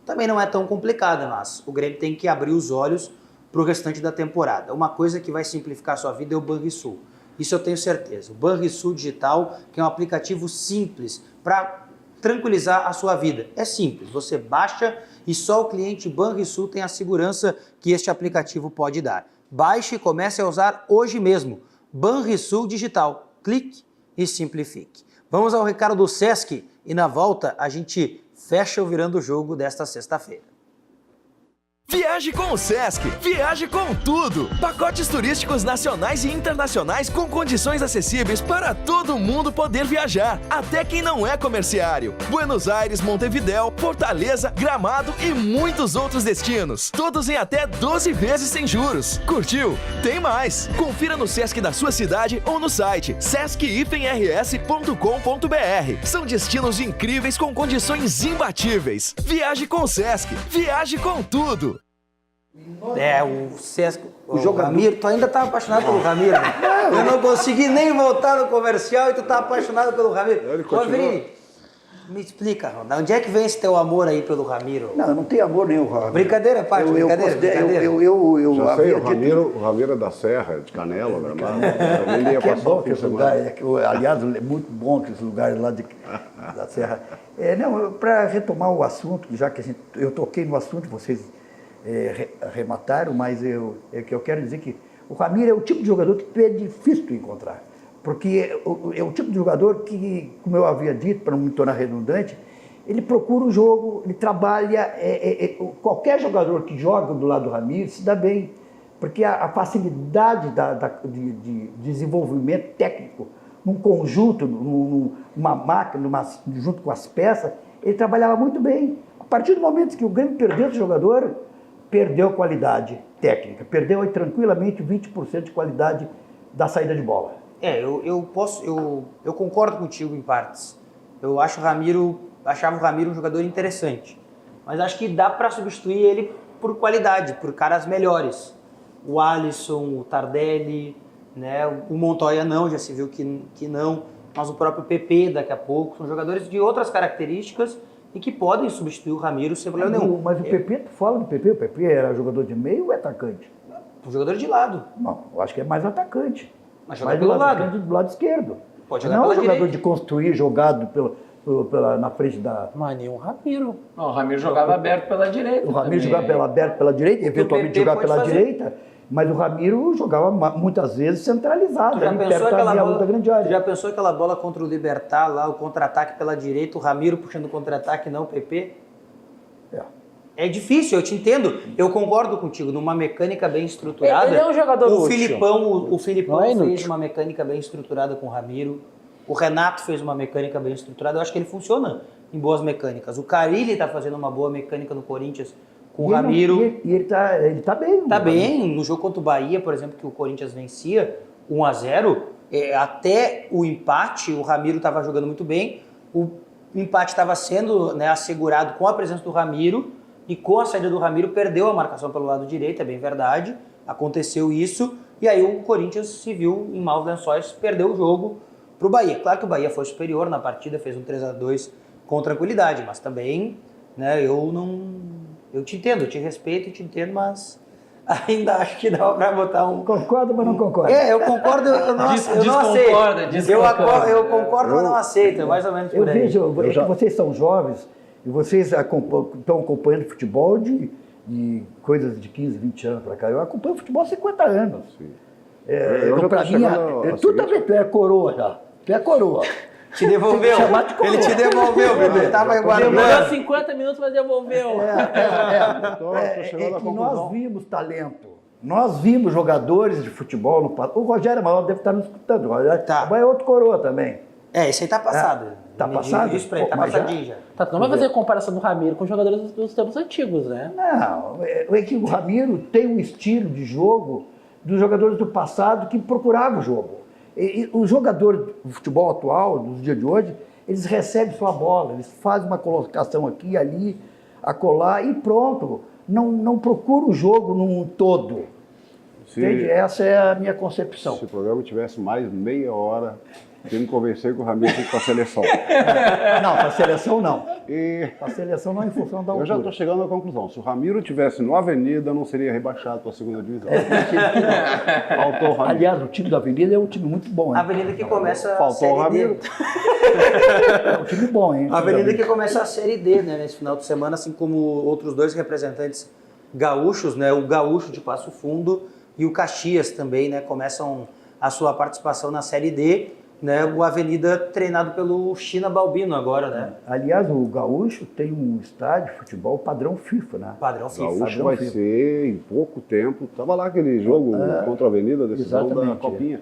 Também não é tão complicada, mas o Grêmio tem que abrir os olhos para o restante da temporada. Uma coisa que vai simplificar a sua vida é o Banrisul. Isso eu tenho certeza. O Banrisul Digital, que é um aplicativo simples para tranquilizar a sua vida. É simples, você baixa e só o cliente Banrisul tem a segurança que este aplicativo pode dar. Baixe e comece a usar hoje mesmo. Banrisul Digital. Clique e simplifique. Vamos ao recado do Sesc e na volta a gente fecha o Virando o Jogo desta sexta-feira. Viaje com o Sesc, viaje com tudo! Pacotes turísticos nacionais e internacionais com condições acessíveis para todo mundo poder viajar, até quem não é comerciário. Buenos Aires, Montevidéu, Fortaleza, Gramado e muitos outros destinos. Todos em até 12 vezes sem juros. Curtiu? Tem mais! Confira no Sesc da sua cidade ou no site sesc-rs.com.br. São destinos incríveis com condições imbatíveis. Viaje com o Sesc, viaje com tudo! O Sesc, o Ramiro, tu ainda tá apaixonado pelo Ramiro, né? Eu não consegui nem voltar no comercial e tu tá apaixonado pelo Ramiro. Ô, Vini, me explica, Ronaldo, onde é que vem esse teu amor aí pelo Ramiro? Não, não tem amor nenhum, Ramiro. Brincadeira, Paty, brincadeira. Já sei, o Ramiro é da Serra, de Canela, Gramado. Que é bom esse lugar, aliás, é muito bom esse lugar lá da Serra. Para retomar o assunto, já que eu toquei no assunto, vocês arremataram, mas eu quero dizer que o Ramiro é o tipo de jogador que é difícil de encontrar, porque é o tipo de jogador que, como eu havia dito, para não me tornar redundante, ele procura o jogo, ele trabalha, qualquer jogador que joga do lado do Ramiro se dá bem, porque a facilidade de desenvolvimento técnico num conjunto, numa máquina, junto com as peças, ele trabalhava muito bem. A partir do momento que o Grêmio perdeu esse jogador, perdeu qualidade técnica, perdeu aí, tranquilamente 20% de qualidade da saída de bola. Eu concordo contigo em partes. Eu achava o Ramiro um jogador interessante, mas acho que dá para substituir ele por qualidade, por caras melhores. O Alisson, o Tardelli, né? O Montoya não, já se viu que não, mas o próprio PP daqui a pouco, são jogadores de outras características e que podem substituir o Ramiro sem problema nenhum. Mas o PP, tu fala do PP, o PP era jogador de meio ou atacante? Um jogador de lado. Não, eu acho que é mais atacante. Mas joga pelo lado. Do lado esquerdo. Pode jogar não é um jogador direita. De construir jogado na frente da... Mas nem o Ramiro. Não, o Ramiro jogava aberto pela direita. O Ramiro jogava aberto pela direita, eventualmente jogar pela direita. Mas o Ramiro jogava muitas vezes centralizado, Já ali pensou perto aquela da bola, luta grande área. já pensou aquela bola contra o Libertad lá, o contra-ataque pela direita, o Ramiro puxando o contra-ataque, não o PP? É difícil, eu te entendo. Eu concordo contigo, numa mecânica bem estruturada. Ele é um jogador o útil. Filipão Não é fez inútil. uma mecânica bem estruturada com o Ramiro. O Renato fez uma mecânica bem estruturada. Eu acho que ele funciona em boas mecânicas. O Carille está fazendo uma boa mecânica no Corinthians com o Ramiro. E ele tá bem. Tá bem. No jogo contra o Bahia, por exemplo, que o Corinthians vencia 1-0, até o empate, o Ramiro estava jogando muito bem. O empate estava sendo, né, assegurado com a presença do Ramiro, e com a saída do Ramiro perdeu a marcação pelo lado direito, é bem verdade. Aconteceu isso, e aí o Corinthians se viu em maus lençóis, perdeu o jogo para o Bahia. Claro que o Bahia foi superior na partida, fez um 3-2 com tranquilidade, mas também, né, eu te entendo, eu te respeito e te entendo, mas ainda acho que dá para botar um... Concordo, mas não concordo. Eu concordo, eu não aceito. Eu concordo, mas não aceito, é mais ou menos por aí. Eu vejo que vocês são jovens e vocês estão acompanhando futebol de coisas de 15, 20 anos para cá. Eu acompanho futebol há 50 anos. Eu já tô chegando tu também, tu é coroa já. Tu é coroa. Te devolveu. Ele te devolveu, bebê. Tava guardando. Demorou 50 minutos, mas devolveu. É que nós vimos talento. Nós vimos jogadores de futebol no passado. O Rogério Amaral deve estar nos escutando. O Rogério é outro coroa também. Esse aí tá passado. Tá passado? Isso pra ele, tá passadinho já. Tá, tu não vai fazer a comparação do Ramiro com os jogadores dos tempos antigos, né? Não, é que o Ramiro tem um estilo de jogo dos jogadores do passado que procuravam o jogo. E os jogadores do futebol atual, dos dias de hoje, eles recebem sua bola, eles fazem uma colocação aqui, ali, acolá e pronto. Não procuram o jogo num todo. Entende? Essa é a minha concepção. Se o programa tivesse mais meia hora, eu me convencer que o Ramiro tem que ir para a seleção. Não, para a seleção não. Para a seleção não, em função da altura. Eu já estou chegando à conclusão. Se o Ramiro tivesse no Avenida, não seria rebaixado para a segunda divisão. Faltou o Ramiro. Aliás, o time da Avenida é um time muito bom, hein? A Avenida que começa a Faltou Série o Ramiro. D. É um time bom, hein? A Avenida que começa a Série D, né, nesse final de semana, assim como outros dois representantes gaúchos, né, o Gaúcho de Passo Fundo e o Caxias também, né, começam a sua participação na Série D. Né, o Avenida treinado pelo China Balbino agora, né? Aliás, o Gaúcho tem um estádio de futebol padrão FIFA, né? Padrão FIFA. O Gaúcho vai ser, em pouco tempo, estava lá aquele jogo contra a Avenida, decisão da Copinha.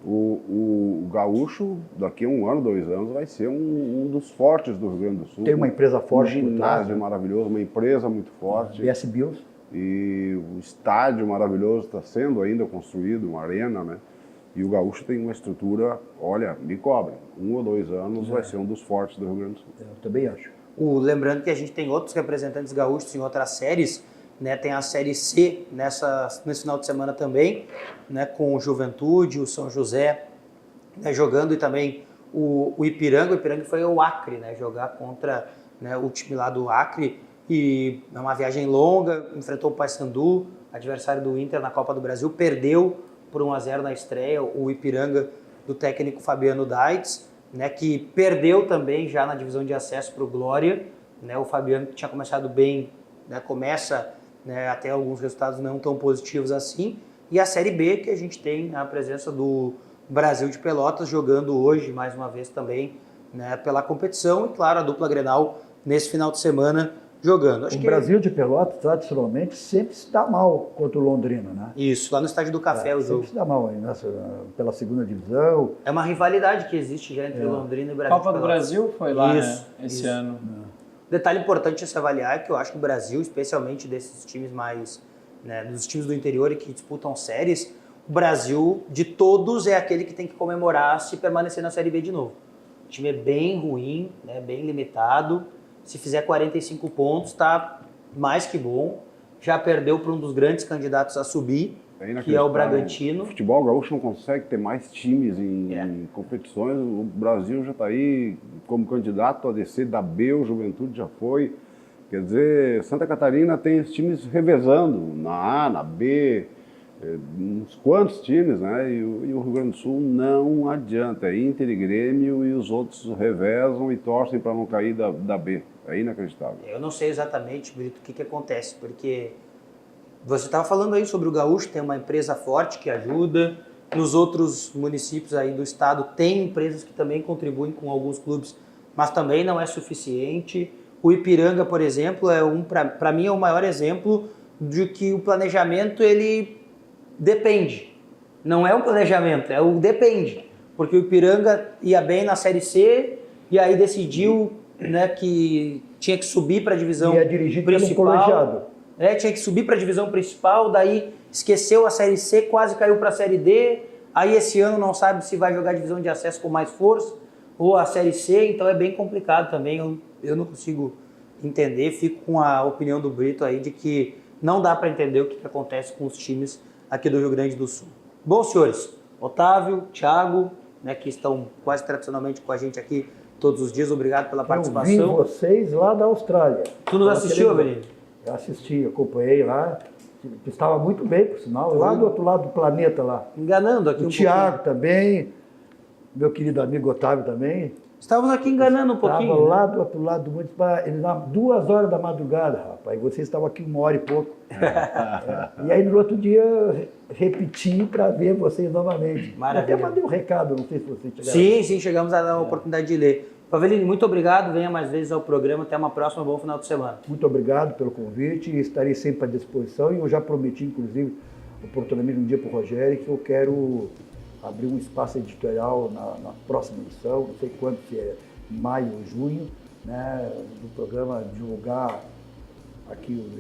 O Gaúcho, daqui a 1 ano, 2 anos, vai ser um dos fortes do Rio Grande do Sul. Tem uma empresa forte. Um ginásio maravilhoso, uma empresa muito forte. BS Bills. E o estádio maravilhoso está sendo ainda construído, uma arena, né? E o Gaúcho tem uma estrutura, olha, me cobre, 1 ou 2 anos vai ser um dos fortes do Rio Grande do Sul. Eu também acho. Lembrando que a gente tem outros representantes gaúchos em outras séries, né? Tem a Série C nesse final de semana também, né? Com o Juventude, o São José, né? Jogando, e também o Ipiranga. O Ipiranga foi o Acre, né? Jogar contra, né, o time lá do Acre, e é uma viagem longa, enfrentou o Paysandu, adversário do Inter na Copa do Brasil, perdeu por 1-0 na estreia, o Ipiranga do técnico Fabiano Daitz, né, que perdeu também já na divisão de acesso para o Glória, né, o Fabiano que tinha começado bem, né, começa, né, até alguns resultados não tão positivos assim, e a Série B, que a gente tem a presença do Brasil de Pelotas jogando hoje, mais uma vez também, né, pela competição, e claro, a dupla Grenal nesse final de semana jogando. O Brasil de Pelotas, tradicionalmente, sempre se dá mal contra o Londrina, né? Isso, lá no Estádio do Café o jogo. Sempre se dá mal, hein, pela segunda divisão. É uma rivalidade que existe já entre Londrina e Brasil. Copa do Brasil foi lá, né, esse ano. Detalhe importante a se avaliar é que eu acho que o Brasil, especialmente desses times mais, né, dos times do interior e que disputam séries, o Brasil, de todos, é aquele que tem que comemorar se permanecer na Série B de novo. O time é bem ruim, né, bem limitado. Se fizer 45 pontos, tá mais que bom. Já perdeu para um dos grandes candidatos a subir, que é o Bragantino. O futebol gaúcho não consegue ter mais times em competições. O Brasil já está aí como candidato a descer da B, o Juventude já foi. Quer dizer, Santa Catarina tem os times revezando na A, na B, uns quantos times, né? E o Rio Grande do Sul não adianta. É Inter e Grêmio, e os outros revezam e torcem para não cair da B. É inacreditável. Eu não sei exatamente, Brito, o que acontece, porque Você estava falando aí sobre o Gaúcho, tem uma empresa forte que ajuda. Nos outros municípios aí do estado tem empresas que também contribuem com alguns clubes, mas também não é suficiente. O Ipiranga, por exemplo, para mim é o maior exemplo de que o planejamento ele depende. Não é um planejamento, é o depende. Porque o Ipiranga ia bem na Série C e aí decidiu, né, que tinha que subir para a divisão principal. Tinha que subir para a divisão principal, daí esqueceu a Série C, quase caiu para a Série D. Aí esse ano não sabe se vai jogar a divisão de acesso com mais força ou a Série C, então é bem complicado também. Eu não consigo entender, fico com a opinião do Brito aí de que não dá para entender o que acontece com os times aqui do Rio Grande do Sul. Bom, senhores, Otávio, Thiago, né, que estão quase tradicionalmente com a gente aqui todos os dias, obrigado pela participação. Eu vi vocês lá da Austrália. Tu nos assistiu, Avelino? Eu assisti, acompanhei lá. Estava muito bem, por sinal, lá do outro lado do planeta lá. Enganando aqui o Thiago também, meu querido amigo Otávio também. Estávamos aqui enganando um pouquinho. Estava lá do outro lado do mundo, ele lá 2 horas da madrugada, rapaz, e vocês estavam aqui 1 hora e pouco. E aí no outro dia repeti para ver vocês novamente. Maravilha. Até mandei um recado, não sei se vocês chegaram. Sim, chegamos a dar a oportunidade de ler. Pavelini, muito obrigado, venha mais vezes ao programa, até uma próxima, bom final de semana. Muito obrigado pelo convite, estarei sempre à disposição e eu já prometi, inclusive, oportunamente um dia para o Rogério, que eu quero abrir um espaço editorial na próxima edição, não sei quando, se é maio ou junho, né, do programa divulgar aqui o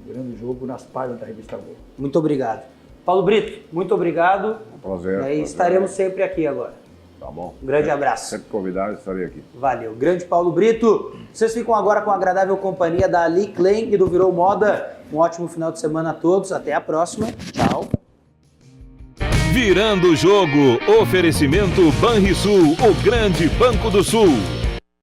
Grande Jogo nas páginas da Revista Globo. Muito obrigado. Paulo Brito, muito obrigado. Prazer. E estaremos sempre aqui agora. Tá bom. Um grande abraço. Sempre convidado, estarei aqui. Valeu. Grande Paulo Brito. Vocês ficam agora com a agradável companhia da Ali Klein e do Virou Moda. Um ótimo final de semana a todos. Até a próxima. Tchau. Virando o jogo. Oferecimento Banrisul, o grande Banco do Sul.